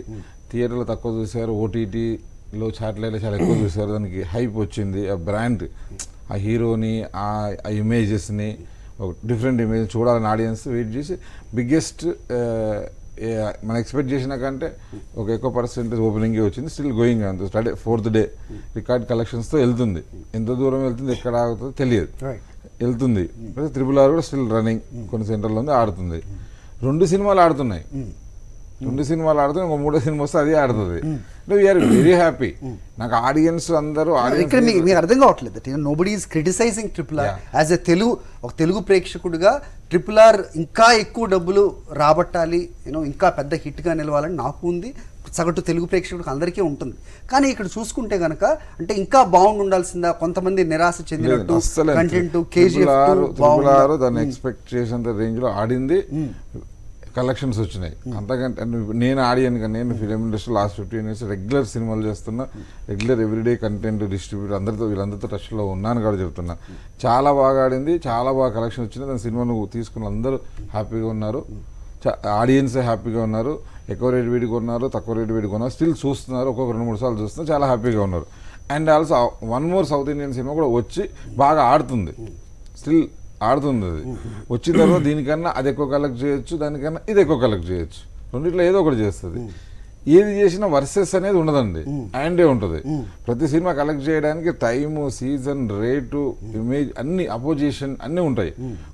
థియేటర్లో తక్కువ చూశారు, OTTలో శాటిలైట్లో చాలా ఎక్కువ చూశారు. దానికి హైప్ వచ్చింది. ఆ బ్రాండ్, ఆ హీరోని, ఆ ఇమేజెస్ని ఒక డిఫరెంట్ ఇమేజ్ చూడాలని ఆడియన్స్ వెయిట్ చేసి బిగ్గెస్ట్ మనం ఎక్స్పెక్ట్ చేసిన కంటే ఒక ఎక్కువ పర్సెంటేజ్ ఓపెనింగ్ వచ్చింది. స్టిల్ గోయింగ్ అంత స్టార్ట్ 4th డే రికార్డ్ కలెక్షన్స్తో వెళ్తుంది. ఎంత దూరం వెళ్తుంది, ఎక్కడ ఆగుతుందో తెలియదు, వెళ్తుంది. RRR కూడా స్టిల్ రన్నింగ్, కొన్ని సెంటర్లో ఉంది, ఆడుతుంది. 2 సినిమాలు ఆడుతున్నాయి, 2 సినిమాలు ఆడుతున్నాయి. ఒక 3వ సినిమా వస్తే అది ఆడుతుంది. అంటే వీఆర్ వెరీ హ్యాపీ. నాకు ఆడియన్స్ అందరూ ఇక్కడ మీకు అర్థం కావట్లేదు, nobody is criticising RRR. As a Telugu ప్రేక్షకుడిగా RRR ఇంకా ఎక్కువ డబ్బులు రాబట్టాలి, ఇంకా పెద్ద హిట్గా నిలవాలని నాకు ఉంది, సగటు తెలుగు ప్రేక్షకుడికి అందరికీ ఉంటుంది. కానీ ఇక్కడ చూసుకుంటే కనుక అంటే ఇంకా బాగుండి ఉండాల్సిందా, కొంతమంది నిరాశ చెందినట్టు కంటెంట్. RRR దాన్ని ఎక్స్పెక్ట్ చేసేంత రేంజ్లో ఆడింది, కలెక్షన్స్ వచ్చినాయి. అంతకంటే నేను నేను film industry last 15 years regular సినిమాలు చేస్తున్నా, రెగ్యులర్ ఎవ్రీడే కంటెంట్ డిస్ట్రిబ్యూటర్ వీళ్ళందరితో టచ్లో ఉన్నాను కూడా చెప్తున్నా. చాలా బాగా ఆడింది, చాలా బాగా కలెక్షన్ వచ్చింది. దాని సినిమా నువ్వు తీసుకున్న అందరూ హ్యాపీగా ఉన్నారు, ఆడియన్సే హ్యాపీగా ఉన్నారు. ఎక్కువ రేటు వీడి కొన్నారు, తక్కువ రేటు వీడి కొన్నారు, స్టిల్ చూస్తున్నారు, ఒక్కొక్క 2-3 సార్లు చూస్తున్నారు, చాలా హ్యాపీగా ఉన్నారు. And also one more south Indian cinema కూడా వచ్చి బాగా ఆడుతుంది, స్టిల్ ఆడుతుంది. అది వచ్చిన తర్వాత దీనికన్నా అది ఎక్కువ కలెక్ట్ చేయొచ్చు, దానికన్నా ఇది ఎక్కువ కలెక్ట్ చేయొచ్చు, రెండిట్లో ఏదో ఒకటి చేస్తుంది. ఏది చేసినా వర్సెస్ అనేది ఉండదండి, అండే ఉంటుంది. ప్రతి సినిమా కలెక్ట్ చేయడానికి టైము, సీజన్, రేటు, ఇమేజ్ అన్ని అపోజిషన్ అన్నీ ఉంటాయి.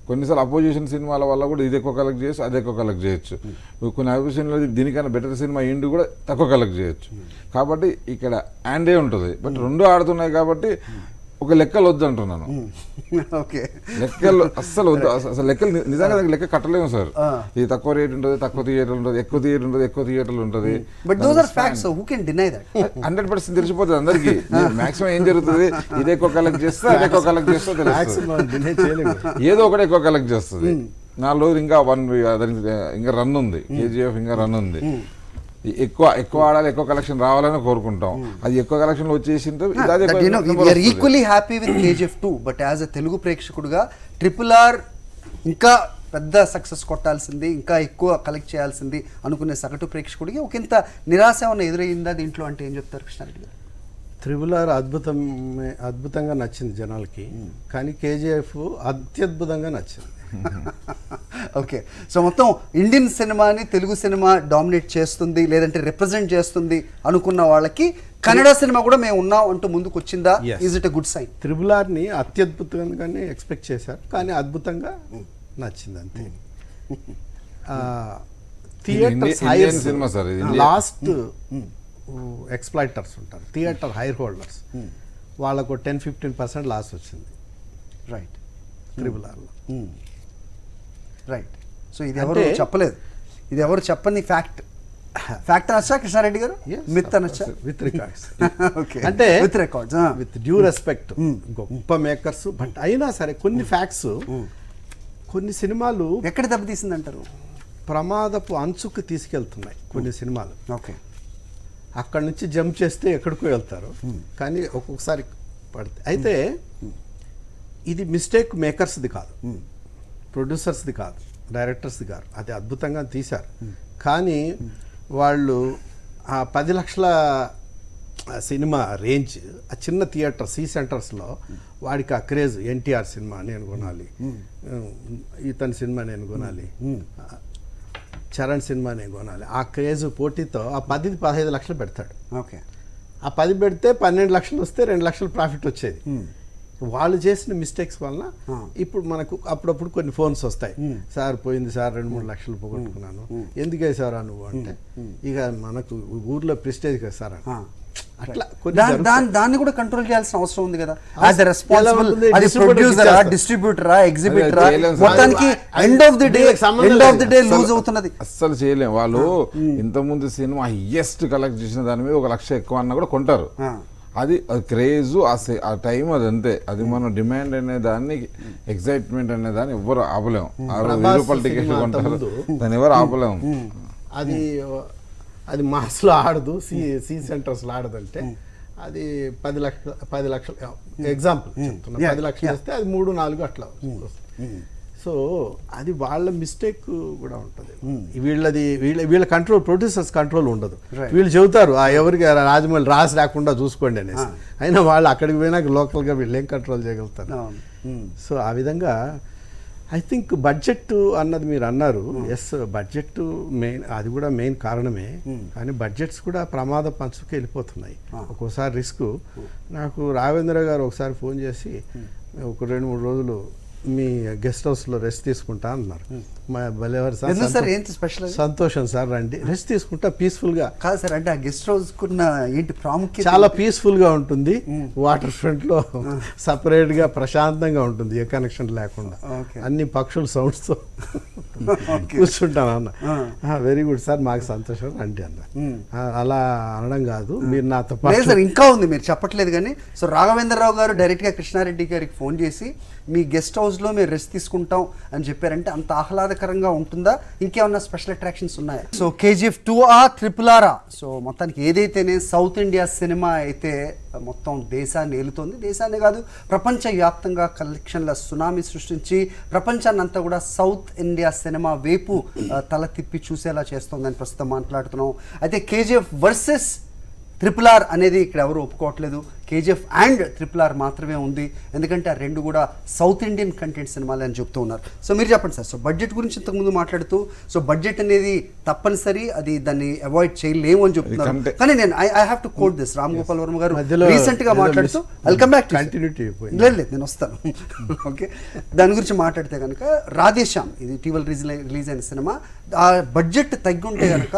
కొన్నిసార్లు అపోజిషన్ సినిమాల వల్ల కూడా ఇది ఎక్కువ కలెక్ట్ చేయొచ్చు, అది ఎక్కువ కలెక్ట్ చేయొచ్చు. కొన్ని అపోజిషన్లో దీనికన్నా బెటర్ సినిమా ఇండి కూడా తక్కువ కలెక్ట్ చేయొచ్చు. కాబట్టి ఇక్కడ అండే ఉంటుంది. బట్ 2 ఆడుతున్నాయి కాబట్టి ఒక లెక్కలు వద్దు అంటున్నాను. లెక్కలు అస్సలు వద్దు, అసలు లెక్కలు నిజంగా లెక్క కట్టలేము సార్. ఇది తక్కువ రేట్ ఉంటుంది, తక్కువ థియేటర్లు ఉంటుంది, ఎక్కువ థియేటర్ ఉంటుంది, ఎక్కువ థియేటర్లు ఉంటుంది. 100% తెలిసిపోతుంది అందరికి. మాక్సిమం ఏం జరుగుతుంది, ఇది ఎక్కువ కలెక్ట్ చేస్తే అది ఎక్కువ కలెక్ట్ చేస్తే తెలుస్తుంది, ఏదో ఒకటి ఎక్కువ కలెక్ట్ చేస్తుంది. 4 రోజులు ఇంకా ఇంకా రన్ ఉంది, KGF ఇంకా రన్ ఉంది. ఎక్కువ ఆడాలి, ఎక్కువ కలెక్షన్ రావాలని కోరుకుంటాం. అది ఎక్కువ కలెక్షన్ వచ్చేసింది. Equally happy with KGF 2. But as a Telugu ప్రేక్షకుడుగా RRR ఇంకా పెద్ద సక్సెస్ కొట్టాల్సింది, ఇంకా ఎక్కువ కలెక్ట్ చేయాల్సింది అనుకునే సగటు ప్రేక్షకుడికి ఒక ఇంత నిరాశ ఏమైనా ఎదురైందా దీంట్లో అంటే ఏం చెప్తారు కృష్ణారెడ్డి గారు? RRR అద్భుతంగా నచ్చింది జనాలకి, కానీ KGF అత్యద్భుతంగా నచ్చింది. ఓకే, సో మొత్తం ఇండియన్ సినిమాని తెలుగు సినిమా డామినేట్ చేస్తుంది, లేదంటే రిప్రజెంట్ చేస్తుంది అనుకున్న వాళ్ళకి కన్నడ సినిమా కూడా మేము ఉన్నాం అంటూ ముందుకు వచ్చిందా? Is it a good sign? RRRని అత్యద్భుతంగానే ఎక్స్పెక్ట్ చేశారు, కానీ అద్భుతంగా నచ్చింది అంతే. థియేటర్ లాస్ట్ ఎక్స్ప్లాయిటర్స్ ఉంటారు, థియేటర్ హైర్ హోల్డర్స్, వాళ్ళకు 10-15% లాస్ వచ్చింది. రైట్, RRRలో. రైట్. సో ఇది ఎవరు చెప్పలేదు, ఇది ఎవరు చెప్పని ఫ్యాక్ట్ అనొచ్చా కృష్ణారెడ్డి గారు? మిత్ అనొచ్చా? With records. అంటే with records, with due respect, గొప్ప మేకర్స్. బట్ అయినా సరే కొన్ని ఫ్యాక్ట్స్, కొన్ని సినిమాలు ఎక్కడ దెబ్బతీసింది అంటారు? ప్రమాదపు అంచుకు తీసుకెళ్తున్నాయి కొన్ని సినిమాలు. ఓకే, అక్కడి నుంచి జంప్ చేస్తే ఎక్కడికో వెళ్తారు, కానీ ఒక్కొక్కసారి పడితే అయితే ఇది మిస్టేక్ మేకర్స్ది కాదు, ప్రొడ్యూసర్స్ది కాదు, డైరెక్టర్స్ది కాదు, అది అద్భుతంగా తీశారు. కానీ వాళ్ళు ఆ 10 లక్షల సినిమా రేంజ్, ఆ చిన్న థియేటర్ సి సెంటర్స్లో వాడికి ఆ క్రేజ్, ఎన్టీఆర్ సినిమా నేను కొనాలి, ఇతని సినిమా నేను కొనాలి, చరణ్ సినిమా నేను కొనాలి, ఆ క్రేజ్ పోటీతో ఆ 10-15 లక్షలు పెడతాడు. ఓకే, ఆ 10 పెడితే 12 లక్షలు వస్తే 2 లక్షలు ప్రాఫిట్ వచ్చేది. వాళ్ళు చేసిన మిస్టేక్స్ వలన ఇప్పుడు మనకు అప్పుడప్పుడు కొన్ని ఫోన్స్ వస్తాయి, సార్ పోయింది సార్ 2-3 లక్షలు పోగొట్టుకున్నాను, ఎందుకు వేసారా నువ్వు అంటే, ఇక మనకు ఊర్లో ప్రెస్టేజ్ కదా సార్ అట్లా దాన్ని కూడా కంట్రోల్ చేయాల్సిన అవసరం ఉంది కదా. యాజ్ ఎ రెస్పాన్సిబుల్, అది ప్రొడ్యూసరా, డిస్ట్రిబ్యూటరా, ఎగ్జిబిటరా, మొత్తానికి end of the day lose అవుతున్నది. అస్సలు చేయలేం. వాళ్ళు ఇంతకుముందు సినిమా హైయెస్ట్ కలెక్ట్ చేసిన దాని మీద 1 లక్ష ఎక్కువ అన్నా కూడా కొంటారు. అది క్రేజ్, ఆ టైం అది అంతే. అది మనం డిమాండ్ అనే దాన్ని, ఎక్సైట్మెంట్ అనే దాన్ని ఎవరు ఆపలేము. 1000 రూపాయల టికెట్లు కొంటారు, దాన్ని ఎవరు ఆపలేము. అది మాస్లో ఆడదు, సి సెంటర్స్లో ఆడదంటే అది 10 లక్షలు ఎగ్జాంపుల్ చెప్తున్నా, 10 లక్షలు వస్తే అది 3-4 అట్లా వస్తుంది. సో అది వాళ్ళ మిస్టేక్ కూడా ఉంటుంది. వీళ్ళ కంట్రోల్, ప్రొడ్యూసర్స్ కంట్రోల్ ఉండదు. వీళ్ళు చెబుతారు ఎవరికి రాజమౌళి రాసి రాకుండా చూసుకోండి అనేసి, అయినా వాళ్ళు అక్కడికి పోయినాక లోకల్గా వీళ్ళు ఏం కంట్రోల్ చేయగలుగుతారు. సో ఆ విధంగా ఐ థింక్ బడ్జెట్ అన్నది మీరు అన్నారు. ఎస్, బడ్జెట్ మెయిన్, అది కూడా మెయిన్ కారణమే. కానీ బడ్జెట్స్ కూడా ప్రమాద పంచుకు వెళ్ళిపోతున్నాయి. ఒక్కోసారి రిస్క్. నాకు రాఘవేంద్ర గారు ఒకసారి ఫోన్ చేసి ఒక 2-3 రోజులు మీ గెస్ట్ హౌస్లో రెస్ట్ తీసుకుంటా అన్నారు. మా భలేవారు సార్, సంతోషం సార్, రండి రెస్ట్ తీసుకుంటా పీస్ఫుల్గా. కాదు సార్, అంటే ఆ గెస్ట్ హౌస్ కున్న ఏంటి ప్రాముఖ్యత? చాలా పీస్ఫుల్గా ఉంటుంది, వాటర్ ఫ్రంట్లో సపరేట్గా ప్రశాంతంగా ఉంటుంది, ఏ కనెక్షన్ లేకుండా, అన్ని పక్షుల సౌండ్స్తో కూర్చుంటాను అన్న. వెరీ గుడ్ సార్, మాకు సంతోషం, రండి అన్న. అలా అనడం కాదు, మీరు నాతో పాటు ఇంకా ఉంది, మీరు చెప్పట్లేదు కానీ. సో రాఘవేంద్రరావు గారు డైరెక్ట్గా కృష్ణారెడ్డి గారికి ఫోన్ చేసి మీ గెస్ట్ హౌస్లో మీరు రెస్ట్ తీసుకుంటాం అని చెప్పారంటే అంత ఆహ్లాదకరంగా ఉంటుందా? ఇంకేమన్నా స్పెషల్ అట్రాక్షన్స్ ఉన్నాయా? So KGF 2 RRR. సో మొత్తానికి ఏదైతేనే సౌత్ ఇండియా సినిమా అయితే మొత్తం దేశాన్ని ఏలుతోంది. దేశాన్ని కాదు, ప్రపంచవ్యాప్తంగా కలెక్షన్ల సునామీ సృష్టించి ప్రపంచాన్ని అంతా కూడా సౌత్ ఇండియా సినిమా వైపు తల తిప్పి చూసేలా చేస్తోందని ప్రస్తుతం మాట్లాడుతున్నాం. అయితే KGF వర్సెస్ RRR అనేది ఇక్కడ ఎవరు ఒప్పుకోవట్లేదు. KGF అండ్ RRR మాత్రమే ఉంది, ఎందుకంటే ఆ రెండు కూడా సౌత్ ఇండియన్ కంటెంట్ సినిమాలు అని చెప్తూ ఉన్నారు. సో మీరు చెప్పండి సార్. సో బడ్జెట్ గురించి ఇంతకుముందు మాట్లాడుతూ, సో బడ్జెట్ అనేది తప్పనిసరి, అది దాన్ని అవాయిడ్ చేయలేము అని చెప్తున్నారు. కానీ నేను I have to quote this. Ram Gopal Varma garu recent గా మాట్లాడుతూ, వెల్కమ్ బ్యాక్, లేదు నేను వస్తాను. ఓకే, దాని గురించి మాట్లాడితే కనుక రాధేశ్యామ్, ఇది ఇటీవల రిలీజ్ అయిన సినిమా, ఆ బడ్జెట్ తగ్గి ఉంటే కనుక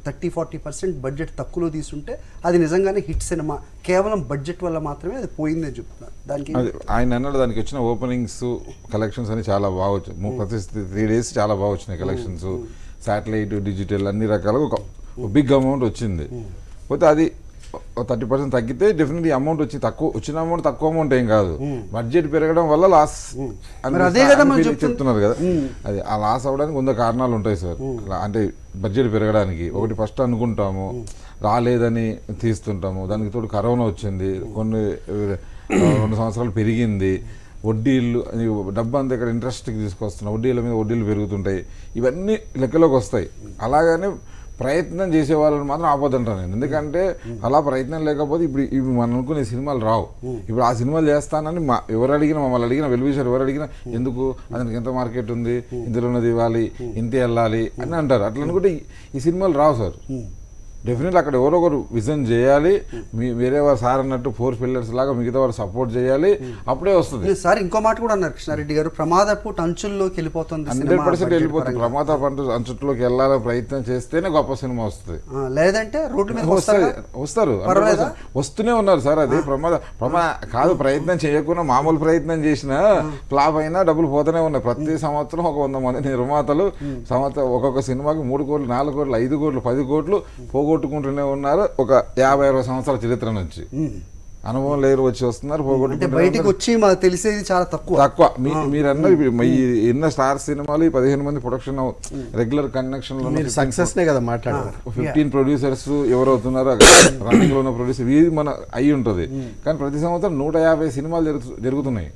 30-40% బడ్జెట్ తక్కువలో తీసుంటే అది నిజంగానే హిట్ సినిమా. కేవలం బడ్జెట్ వల్ల మాత్రమే అది పోయిందని చెప్తున్నారు. దానికి ఆయన అన్నాడు, దానికి వచ్చిన ఓపెనింగ్స్, కలెక్షన్స్ అని చాలా బాగా వచ్చాయి. ప్రతి 3 days చాలా బాగా వచ్చినాయి కలెక్షన్స్. శాటిలైట్, డిజిటల్ అన్ని రకాలుగా ఒక బిగ్ అమౌంట్ వచ్చింది. పోతే అది 30% తగ్గితే డెఫినెట్లీ అమౌంట్ వచ్చి వచ్చిన అమౌంట్ తక్కువ అమౌంట్ ఏం కాదు, బడ్జెట్ పెరగడం వల్ల లాస్ చెప్తున్నారు కదా. అది ఆ లాస్ అవ్వడానికి 100 కారణాలు ఉంటాయి సార్. అంటే బడ్జెట్ పెరగడానికి ఒకటి ఫస్ట్ అనుకుంటాము, రాలేదని తీస్తుంటాము, దానికి తోడు కరోనా వచ్చింది, కొన్ని 2 సంవత్సరాలు పెరిగింది, వడ్డీలు, డబ్బు అంతా ఇక్కడ ఇంట్రెస్ట్కి తీసుకొస్తున్నాం, వడ్డీల మీద వడ్డీలు పెరుగుతుంటాయి, ఇవన్నీ లెక్కలోకి వస్తాయి. అలాగనే ప్రయత్నం చేసే వాళ్ళని మాత్రం ఆపొద్దంటాను నేను. ఎందుకంటే అలా ప్రయత్నం లేకపోతే ఇప్పుడు మనం అనుకునే సినిమాలు రావు. ఇప్పుడు ఆ సినిమాలు చేస్తానని ఎవరు అడిగినా, మమ్మల్ని అడిగినా, వెలువిషారు ఎవరు అడిగినా, ఎందుకు అతనికి ఎంత మార్కెట్ ఉంది, ఇందులోన్నది ఇవ్వాలి, ఇంతే వెళ్ళాలి అని అంటారు. అట్లా అనుకుంటే ఈ సినిమాలు రావు సార్. డెఫినెట్లీ అక్కడ ఎవరో ఒకరు విజన్ చేయాలి. వేరే వారు సార్ అన్నట్టు 4 pillars లాగా మిగతా వారు సపోర్ట్ చేయాలి, అప్పుడే వస్తుంది. సార్ ఇంకో మాట కూడా అన్నారు కృష్ణారెడ్డి గారు, ప్రమాదపు అంచుల్లోకి వెళ్ళిపోతుంది, 100% వెళ్ళిపోతుంది. ప్రమాదపు అంచుల్లోకి వెళ్ళాలని ప్రయత్నం చేస్తేనే గొప్ప సినిమా వస్తుంది, లేదంటే రోడ్ల మీద వస్తారు. వస్తూనే ఉన్నారు సార్. అది కాదు, ప్రయత్నం చేయకుండా మామూలు ప్రయత్నం చేసినా ఫ్లాప్ అయినా డబ్బులు పోతూనే ఉన్నాయి. ప్రతి సంవత్సరం ఒక 100 మంది నిర్మాతలు ఒక్కొక్క సినిమాకి 3 కోట్లు, 4 కోట్లు, 5 కోట్లు, 10 కోట్లు పోగొట్టుకుంటూనే ఉన్నారు. ఒక 50-60 సంవత్సరాల చరిత్ర నుంచి అనుభవం లేరు వచ్చి వస్తున్నారు, అంటే పోగొట్టుకుంటారు. బయటికి వచ్చి మాకు తెలిసేది చాలా తక్కువ. తక్కువ. మీరు అన్నారు ఎన్నో స్టార్ సినిమాలు 15 మంది ప్రొడక్షన్ రెగ్యులర్ కనెక్షన్ లో మీరు సక్సెస్ నే కదా మాట్లాడారు. 15 ప్రొడ్యూసర్స్ ఎవరవుతున్నారో రన్నింగ్ లో ఉన్న ప్రొడ్యూసర్ ఇది మన అయి ఉంటుంది. కానీ ప్రతి సంవత్సరం 150 సినిమాలు జరుగుతున్నాయి.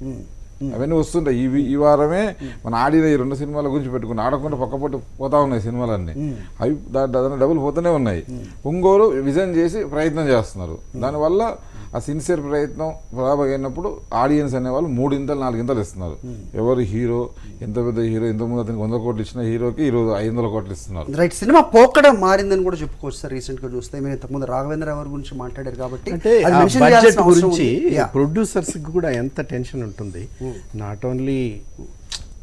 అవన్నీ వస్తుంటాయి. ఈ వారమే మన ఆడిన ఈ 2 సినిమాల గురించి పెట్టుకుని ఆడకుండా పక్కపట్టు పోతా ఉన్నాయి సినిమాలన్నీ. అవి దాని డబ్బులు పోతూనే ఉన్నాయి. ఒంగోలు విజన్ చేసి ప్రయత్నం చేస్తున్నారు. దానివల్ల ఆ సిన్సియర్ ప్రయత్నం ప్రారంభమైనప్పుడు ఆడియన్స్ అనేవాళ్ళు 3 ఇంతలు 4 ఇంతలు ఇస్తున్నారు. ఎవరు హీరో, ఎంత పెద్ద హీరో, ఇంతకుముందు అతనికి 100 కోట్లు ఇచ్చిన హీరోకి ఈరోజు 500 కోట్లు ఇస్తున్నారు. రైట్. సినిమా పోకడం మారిందని కూడా చెప్పుకోవచ్చు సార్. రీసెంట్ గా చూస్తే మీరు ఇంతకుముందు రాఘవేంద్ర ఎవరి గురించి మాట్లాడారు కాబట్టి అంటే అది mention బడ్జెట్ చేయాల్సిన అవసరం గురించి ఉంది. Yeah. ప్రొడ్యూసర్స్ కి కూడా ఎంత టెన్షన్ ఉంటుంది. నాట్ ఓన్లీ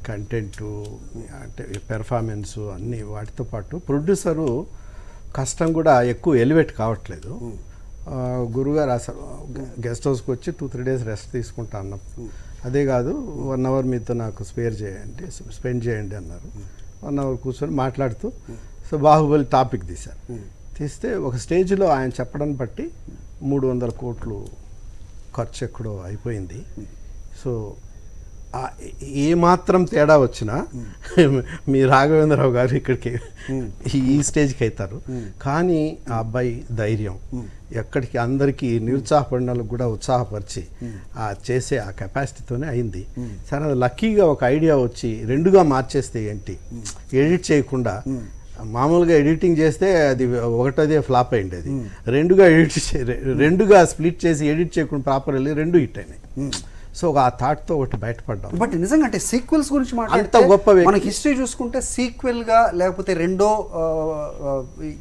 కంటెంట్ అంటే పెర్ఫార్మెన్స్ అన్ని వాటితో పాటు ప్రొడ్యూసరు కష్టం కూడా ఎక్కువ ఎలివేట్ కావట్లేదు. గురుగారు అసలు గెస్ట్ హౌస్కి వచ్చి 2-3 డేస్ రెస్ట్ తీసుకుంటా అన్నప్పుడు అదే కాదు 1 అవర్ మీతో నాకు స్పెండ్ చేయండి అన్నారు. 1 అవర్ కూర్చొని మాట్లాడుతూ సో బాహుబలి టాపిక్ తీస్తే ఒక స్టేజ్లో ఆయన చెప్పడం బట్టి 300 కోట్లు ఖర్చు ఎక్కడో అయిపోయింది. సో ఏ మాత్రం తేడా వచ్చినా మీ రాఘవేంద్రరావు గారు ఇక్కడికి ఈ స్టేజ్కి అవుతారు. కానీ ఆ అబ్బాయి ధైర్యం ఎక్కడికి అందరికీ నిరుత్సాహపడిన వాళ్ళకి కూడా ఉత్సాహపరిచి ఆ చేసే ఆ కెపాసిటీతోనే అయింది. సరే అది లక్కీగా ఒక ఐడియా వచ్చి 2గా మార్చేస్తే ఏంటి, ఎడిట్ చేయకుండా మామూలుగా ఎడిటింగ్ చేస్తే అది ఒకటదే ఫ్లాప్ అయింది. అది 2గా స్ప్లిట్ చేసి ఎడిట్ చేయకుండా ప్రాపర్ వెళ్ళి 2 హిట్ అయినాయి. సో ఆ థాట్తో ఒకటి బయటపడ్డాం. బట్ నిజంగా అంటే సీక్వెల్స్ గురించి అంత మాట్లాడితే గొప్ప మన హిస్టరీ చూసుకుంటే సీక్వెల్గా లేకపోతే రెండో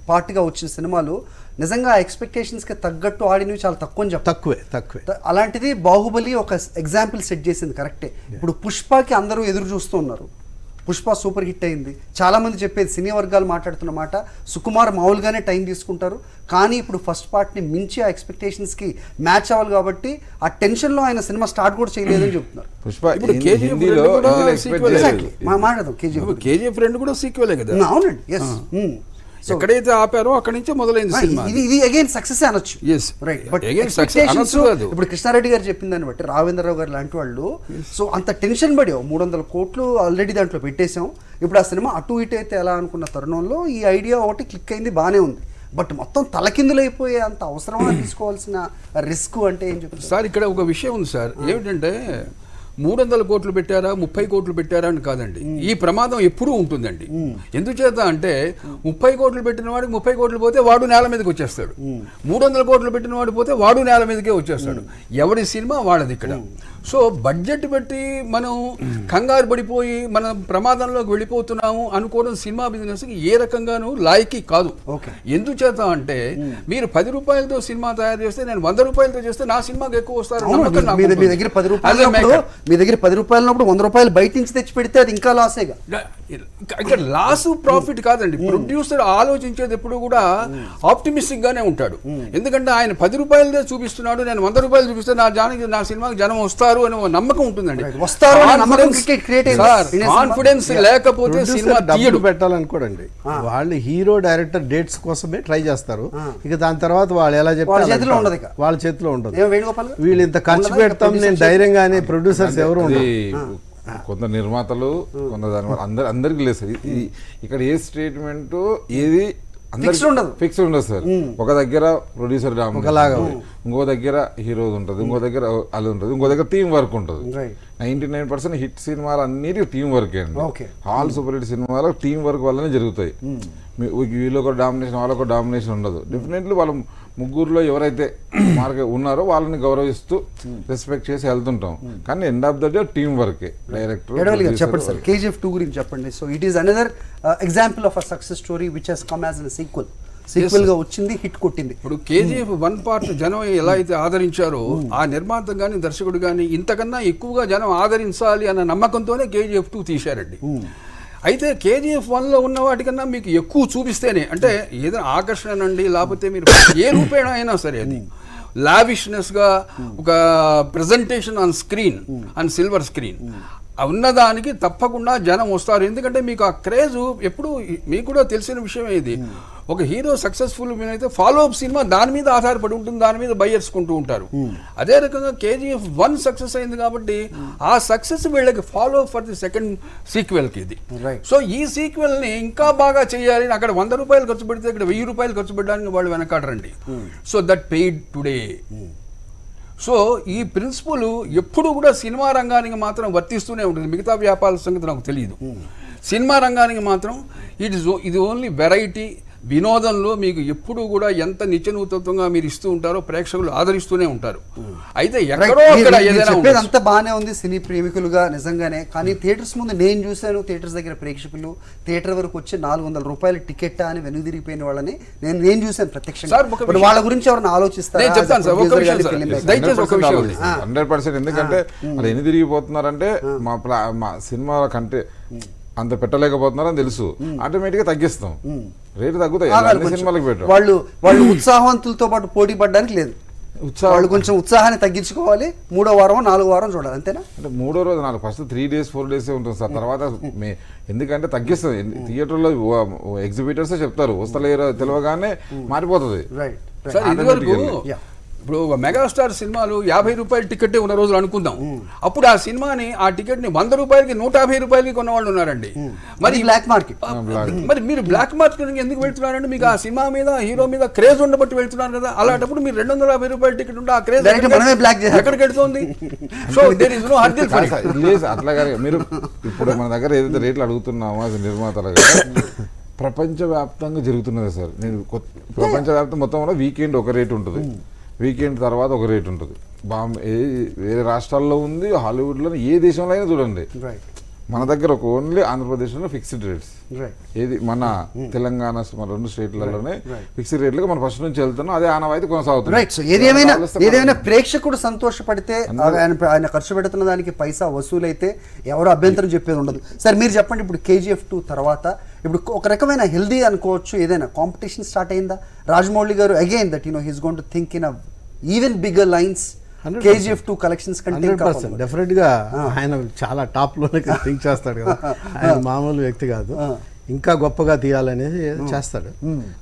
పార్ట్గా వచ్చిన సినిమాలు నిజంగా ఎక్స్పెక్టేషన్స్కి తగ్గట్టు ఆడినవి చాలా తక్కువ అని చెప్తారు. తక్కువే. అలాంటిది బాహుబలి ఒక ఎగ్జాంపుల్ సెట్ చేసింది. కరెక్టే. ఇప్పుడు పుష్పకి అందరూ ఎదురు చూస్తూ ఉన్నారు. పుష్ప సూపర్ హిట్ అయింది. చాలామంది చెప్పేది సినీ వర్గాలు మాట్లాడుతున్న మాట సుకుమార్ మామూలుగానే టైం తీసుకుంటారు, కానీ ఇప్పుడు ఫస్ట్ పార్ట్ని మించి ఆ ఎక్స్పెక్టేషన్స్కి మ్యాచ్ అవ్వాలి కాబట్టి ఆ టెన్షన్లో ఆయన సినిమా స్టార్ట్ కూడా చేయలేదని చెప్తున్నారు. ఇప్పుడు మాట్లాడదాం. కేజీఎఫ్ 2 కూడా సీక్వెలే కదా. అవునండి. ఎస్. ఎక్కడైతే ఆపారో అక్కడి నుంచే మొదలైంది సినిమా. ఇది అగైన్ సక్సెస్ అనొచ్చు. రైట్. బట్ ఇప్పుడు కృష్ణారెడ్డి గారు చెప్పిన దాన్ని బట్టి రాఘవేంద్రరావు గారు లాంటి వాళ్ళు సో అంత టెన్షన్ పడి 300 కోట్లు ఆల్రెడీ దాంట్లో పెట్టేశాం, ఇప్పుడు ఆ సినిమా అటు ఇటు అయితే ఎలా అనుకున్న తరుణంలో ఈ ఐడియా ఒకటి క్లిక్ అయింది, బాగానే ఉంది. బట్ మొత్తం తలకిందులైపోయే అంత అవసరమా తీసుకోవాల్సిన రిస్క్ అంటే ఏం చెప్తారు సార్? ఇక్కడ ఒక విషయం ఉంది సార్. ఏమిటంటే 300 కోట్లు పెట్టారా 30 కోట్లు పెట్టారా అని కాదండి, ఈ ప్రమాదం ఎప్పుడూ ఉంటుందండి. ఎందుచేత అంటే 30 కోట్లు పెట్టిన వాడికి 30 కోట్లు పోతే వాడు నేల మీదకి వచ్చేస్తాడు, 300 కోట్లు పెట్టిన వాడు పోతే వాడు నేల మీదకే వచ్చేస్తాడు. ఎవరి సినిమా వాడది ఇక్కడ. సో బడ్జెట్ పెట్టి మనం కంగారు పడిపోయి మనం ప్రమాదంలోకి వెళ్ళిపోతున్నాము అనుకోవడం సినిమా బిజినెస్కి ఏ రకంగానూ లాయకి కాదు. ఎందుచేత అంటే మీరు 10 రూపాయలతో సినిమా తయారు చేస్తే నేను 100 రూపాయలతో చేస్తే నా సినిమాకి ఎక్కువ వస్తారు. మీ దగ్గర 10 రూపాయలు 100 రూపాయలు బయట నుంచి తెచ్చి పెడితే అది ఇంకా లాసేగా. ఇక్కడ లాస్ ప్రాఫిట్ కాదండి. ప్రొడ్యూసర్ ఆలోచించేది ఎప్పుడు కూడా ఆప్టిమిస్టిక్ గానే ఉంటాడు. ఎందుకంటే ఆయన 10 రూపాయలదే చూపిస్తున్నాడు, నేను 100 రూపాయలు చూపిస్తే నా సినిమాకి జనం వస్తారు అని నమ్మకం ఉంటుందండి. కాన్ఫిడెన్స్ లేకపోతే సినిమా డబ్బులు పెట్టాలనుకోండి, వాళ్ళు హీరో డైరెక్టర్ డేట్స్ కోసమే ట్రై చేస్తారు. ఇక దాని తర్వాత వాళ్ళు ఎలా చెప్తారు వాళ్ళ చేతిలో ఉండదు. వీళ్ళు ఇంత ఖర్చు పెడతాం నేను ధైర్యంగానే ప్రొడ్యూసర్స్ ఎవరు ఉండదు. కొంత నిర్మాతలు కొంత దాని అందరికి లేదు సార్. ఇక్కడ ఏ స్టేట్మెంట్ ఏది ఫిక్స్ ఉండదు సార్. ఒక దగ్గర ప్రొడ్యూసర్ ఒకలాగా, ఇంకో దగ్గర హీరో ఉంటుంది, ఇంకో దగ్గర అది ఉంటుంది, ఇంకో దగ్గర టీం వర్క్ ఉంటుంది. 99% హిట్ సినిమాలు అన్నిటి టీం వర్క్ అండి. ఆల్ సూపర్ హిట్ సినిమాలు టీం వర్క్ వల్లనే జరుగుతాయి. వీళ్ళు ఒక డామినేషన్ వాళ్ళొక డామినేషన్ ఉండదు. డెఫినెట్లీ వాళ్ళ ముగ్గురులో ఎవరైతే మార్కెట్ ఉన్నారో వాళ్ళని గౌరవిస్తూ రెస్పెక్ట్ చేసి వెళ్తుంటాం. కానీ end of the day team వర్కే. డైరెక్టర్ చెప్పండి సార్, KGF 2 గురించి చెప్పండి. So it is another example of a success story which has come as a sequel గా వచ్చింది, హిట్ కొట్టింది. ఇప్పుడు KGF 1 పార్ట్ జనం ఎలా అయితే ఆదరించారో ఆ నిర్మాత గాని దర్శకుడు గాని ఇంతకన్నా ఎక్కువగా జనం ఆదరించాలి అన్న నమ్మకంతోనే KGF 2 తీశారండి. అయితే KGF 1లో ఉన్న వాటికన్నా మీకు ఎక్కువ చూపిస్తేనే, అంటే ఏదైనా ఆకర్షణ అండి, లేకపోతే మీరు ఏ రూపేణ అయినా సరే అది లావిష్నెస్గా ఒక presentation on screen, on silver screen, ఉన్నదానికి తప్పకుండా జనం వస్తారు. ఎందుకంటే మీకు ఆ క్రేజ్ ఎప్పుడు మీకు కూడా తెలిసిన విషయమే ఇది. ఒక హీరో సక్సెస్ఫుల్ అయితే ఫాలో అప్ సినిమా దాని మీద ఆధారపడి ఉంటుంది, దాని మీద బయ్యర్స్ కొంటూ ఉంటారు. అదే రకంగా KGF 1 సక్సెస్ అయింది కాబట్టి ఆ సక్సెస్ వీళ్ళకి ఫాలో ఫర్ ది సెకండ్ సీక్వెల్కి ఇది. సో ఈ సీక్వెల్ని ఇంకా బాగా చేయాలి, అక్కడ 100 రూపాయలు ఖర్చు పెడితే ఇక్కడ 1000 రూపాయలు ఖర్చు పెట్టడానికి వాళ్ళు వెనకాడరండి. So that paid today. So ఈ ప్రిన్సిపల్ ఎప్పుడు కూడా సినిమా రంగానికి మాత్రం వర్తిస్తూనే ఉంటుంది. మిగతా వ్యాపారాల సంగతి నాకు తెలియదు. సినిమా రంగానికి మాత్రం ఇది ఓన్లీ వెరైటీ. వినోదంలో మీకు ఎప్పుడు కూడా ఎంత నిత్యనూతనంగా మీరు ఇస్తూ ఉంటారో ప్రేక్షకులు ఆదరిస్తూనే ఉంటారు. అయితే ఎక్కడో అక్కడ ఏదైనా అంత బాగానే ఉంది సినీ ప్రేమికులుగా నిజంగానే. కానీ థియేటర్స్ ముందు నేను చూశాను, థియేటర్స్ దగ్గర ప్రేక్షకులు థియేటర్ వరకు వచ్చి 400 రూపాయలు టికెట్ అని వెనుదిరిగిపోయిన వాళ్ళని నేను చూశాను ప్రత్యక్షంగా. వాళ్ళ గురించి ఎవరైనా ఆలోచిస్తారు? నేను చెప్తాను సార్, ఒక విషయం సార్, దయచేసి ఒక విషయం. 100%. ఎందుకంటే వాళ్ళు ఎన్ని తిరిగిపోతున్నారంటే మా సినిమా కంటే అంత పెట్టలేకపోతున్నారని తెలుసు, ఆటోమేటిక్గా తగ్గిస్తాం, రేటు తగ్గుతాయి. సినిమాలకు పెట్టు వాళ్ళు ఉత్సాహవంతులతో పాటు పోటీ పడడానికి లేదు. వాళ్ళు కొంచెం ఉత్సాహాన్ని తగ్గించుకోవాలి. 3వ వారం 4వ వారం చూడాలి, అంతేనా? అంటే 3వ రోజు నాకు ఫస్ట్ 3 days 4 days ఉంటుంది సార్. తర్వాత ఎందుకంటే తగ్గిస్తుంది. థియేటర్లో ఎగ్జిబిటర్సే చెప్తారు, వస్తలేరు తెలియగానే మారిపోతుంది. సార్ ఇదివరకు ఇప్పుడు మెగాస్టార్ సినిమాలు 50 రూపాయల టికెట్ ఉన్న రోజులు అనుకుందాం. అప్పుడు ఆ సినిమాని ఆ టికెట్ ని 100 రూపాయలకి 150 రూపాయలకి కొన్న వాళ్ళు ఉన్నారండి. మరి బ్లాక్ మార్కెట్. మరి మీరు బ్లాక్ మార్కెట్ ఎందుకు వెళ్తున్నారండి? మీకు ఆ సినిమా మీద హీరో మీద క్రేజ్ ఉండబట్టి వెళ్తున్నారు కదా. అలాంటప్పుడు మీరు 250 రూపాయల టికెట్ ఉంటే ఆ క్రేజ్ ఎక్కడికి వెళ్తుంది? So there is no hurdle for it. అట్లాగే మీరు ఇప్పుడు మన దగ్గర ఏదైతే రేట్లు అడుగుతున్నామో అది నిర్మాతలుగా ప్రపంచవ్యాప్తంగా జరుగుతున్నది సార్. నేను ప్రపంచవ్యాప్తం మొత్తంలో వీకెండ్ ఒక రేటు ఉంటుంది, వీకెండ్ తర్వాత ఒక రేట్ ఉంటుంది. వేరే రాష్ట్రాల్లో ఉంది, హాలీవుడ్లో, ఏ దేశంలో అయినా చూడండి. మన దగ్గర ఒక ఓన్లీ ఆంధ్రప్రదేశ్లో ఫిక్స్డ్ రేట్స్. ఏది మన తెలంగాణ మన 2 స్టేట్లలోనే ఫిక్స్డ్ రేట్లుగా మనం ఫస్ట్ నుంచి వెళ్తున్నాం. అదే ఆనవాయితీ కొనసాగుతుంది. సో ఏదేమైనా ప్రేక్షకుడు సంతోషపడితే ఆయన ఖర్చు పెడుతున్న దానికి పైసా వసూలైతే ఎవరు అభ్యంతరం చెప్పేది ఉండదు. సార్ మీరు చెప్పండి, ఇప్పుడు KGF 2 తర్వాత ఇప్పుడు ఒక రకమైన హెల్దీ అనుకోవచ్చు, ఏదైనా కాంపిటీషన్ స్టార్ట్ అయిందా? రాజమౌళి గారు again that he's going to think in even bigger lines. KGF 2 collections కంటే 100% డెఫినెట్గా ఆయన చాలా టాప్లోనే థింక్ చేస్తాడు కదా. ఆయన మామూలు వ్యక్తి కాదు, ఇంకా గొప్పగా తీయాలనేది చేస్తాడు.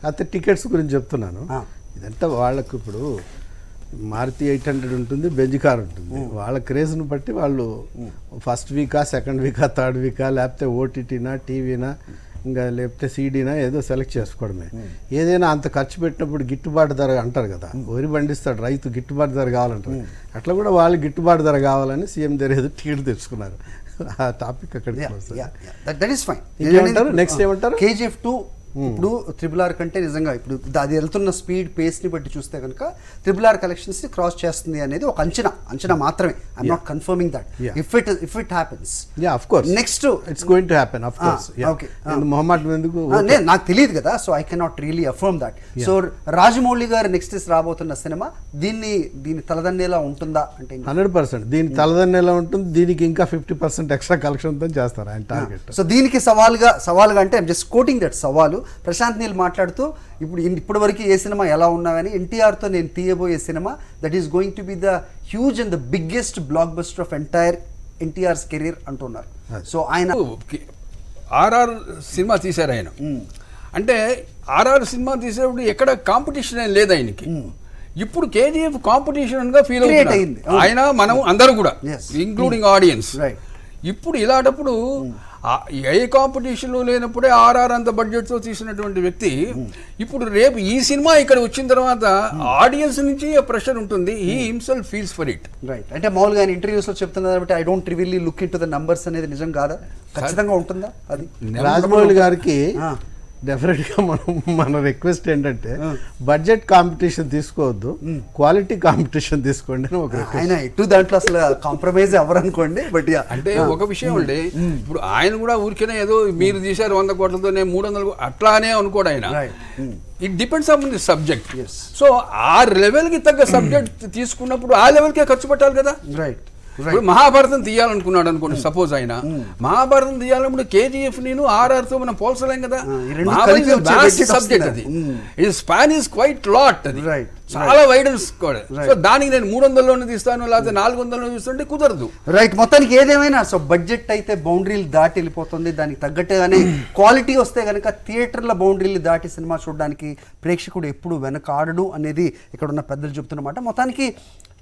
అయితే టికెట్స్ గురించి చెప్తున్నాను. ఇదంతా వాళ్ళకు ఇప్పుడు మారుతి 800 ఉంటుంది, బెంజ్ కార్ ఉంటుంది. వాళ్ళ క్రేజ్ను బట్టి వాళ్ళు ఫస్ట్ వీకా, సెకండ్ వీకా, థర్డ్ వీకా, లేకపోతే OTTనా, టీవీనా, ఇంకా లేకపోతే సీడీనా ఏదో సెలెక్ట్ చేసుకోవడమే. ఏదైనా అంత ఖర్చు పెట్టినప్పుడు గిట్టుబాటు ధర అంటారు కదా, వరి పండిస్తాడు రైతు, గిట్టుబాటు ధర కావాలంటారు. అట్లా కూడా వాళ్ళు గిట్టుబాటు ధర కావాలని సీఎం దగ్గర ఏదో టికెట్ తెచ్చుకున్నారు. ఆ టాపిక్ అక్కడికి నెక్స్ట్ ఏమంటారు? KGF 2 ఇప్పుడు RRR కంటే నిజంగా ఇప్పుడు అది వెళ్తున్న స్పీడ్ పేస్ని బట్టి చూస్తే కనుక RRR కలెక్షన్స్ ని క్రాస్ చేస్తుంది అనేది ఒక అంచనా మాత్రమే. I'm not confirming that. If it happens, yeah of course next it's going to happen of course. Okay, Mohammed ఎందుకు నాకు తెలియదు కదా, so I cannot really affirm that. So Rajamouli garu next రాబోతున్న సినిమా దీని తలదన్నేలా ఉంటుందా అంటే? 100% దీని తలదన్నేలా ఉంటుంది. దీనికి ఇంకా 50% ఎక్స్ట్రా కలెక్షన్ తో చేస్తారు ఆయన టార్గెట్. సో దీనికి సవాల్గా అంటే ఐఎమ్ జస్ట్ కోటింగ్ దట్ సవాలు. ప్రశాంత్ నీల్ మాట్లాడుతూ ఇప్పటి వరకు ఏ సినిమా ఎలా ఉన్నా కానీ ఎన్టీఆర్తో నేను తీయబోయే cinema that is going to be the huge and the biggest blockbuster of entire NTR's career అంటున్నారు. సో ఆయన RR సినిమా తీశారు ఆయన. అంటే RR సినిమా తీసేటప్పుడు ఎక్కడ కాంపిటీషన్ ఏం లేదు ఆయనకి. ఇప్పుడు KGF కాంపిటీషన్ గా ఫీల్ అవుతుంది ఆయన, మనం అందరూ కూడా ఇంక్లూడింగ్ ఆడియన్స్. ఇప్పుడు ఇలాంటప్పుడు ఏ కాంపిటీషన్ లేనప్పుడే RR అంత బడ్జెట్ తో తీసినటువంటి వ్యక్తి ఇప్పుడు రేపు ఈ సినిమా ఇక్కడ వచ్చిన తర్వాత ఆడియన్స్ నుంచి ప్రెషర్ ఉంటుంది. He himself feels for it. Right. అంటే మామూలుగా ఆయన ఇంటర్వ్యూస్ లో చెప్తున్నారు కాబట్టి I don't really look in to the numbers అనేది నిజం కాదా? ఖచ్చితంగా ఉంటుందా అది? రాజమౌళి గారికి డెఫినెట్గా మన రిక్వెస్ట్ ఏంటంటే బడ్జెట్ కాంపిటీషన్ తీసుకోవద్దు, క్వాలిటీ కాంపిటీషన్ తీసుకోండి అని ఒక ఆయన ఎటు దాంట్లో అసలు కాంప్రమైజ్ అవ్వరు అనుకోండి. బట్ అంటే ఒక విషయం అండి, ఇప్పుడు ఆయన కూడా ఊరికేనే ఏదో మీరు తీశారు 100 కోట్లతో 300 అట్లానే అనుకోడు ఆయన. It depends on the subject. So ఆ లెవెల్కి తగ్గ సబ్జెక్ట్ తీసుకున్నప్పుడు ఆ లెవెల్కే ఖర్చు పెట్టాలి కదా. రైట్. ఇప్పుడు మహాభారతం తీయాలనుకున్నాడు అనుకోండి, సపోజ్ ఆయన మహాభారతం తీయాలన్నప్పుడు KGF నేను RR తో మనం పోల్చలేం కదా. సబ్జెక్ట్ అది, స్పాన్ ఈస్ క్వైట్ లాట్ అది. చాలా వైడ్ స్కోర్. సో దానికి నేను 300లోనే తీస్తాను లేకపోతే 400లో తీస్తుంటే కుదరదు. రైట్, మొత్తానికి ఏదేమైనా సో బడ్జెట్ అయితే బౌండరీలు దాటి వెళ్ళిపోతుంది. దానికి తగ్గట్టుగానే క్వాలిటీ వస్తే కనుక థియేటర్ల బౌండరీలు దాటి సినిమా చూడడానికి ప్రేక్షకుడు ఎప్పుడు వెనకాడడు అనేది ఇక్కడ ఉన్న పెద్దలు చెప్తున్నమాట. మొత్తానికి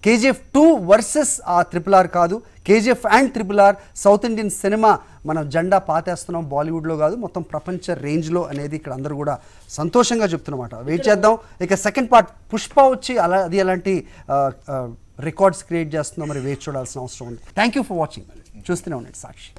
KGF 2 వర్సెస్ ఆ RRR కాదు, KGF and RRR south Indian cinema మనం జెండా పాతేస్తున్నాం బాలీవుడ్లో కాదు, మొత్తం ప్రపంచ రేంజ్లో అనేది ఇక్కడ అందరూ కూడా సంతోషంగా చెప్తున్నమాట. వెయిట్ చేద్దాం. ఇక సెకండ్ పార్ట్ పుష్ప వచ్చి అది ఎలాంటి రికార్డ్స్ క్రియేట్ చేస్తుందో మరి వేచి చూడాల్సిన అవసరం ఉంది. Thank you for watching. చూస్తూనే ఉండండి సాక్షి.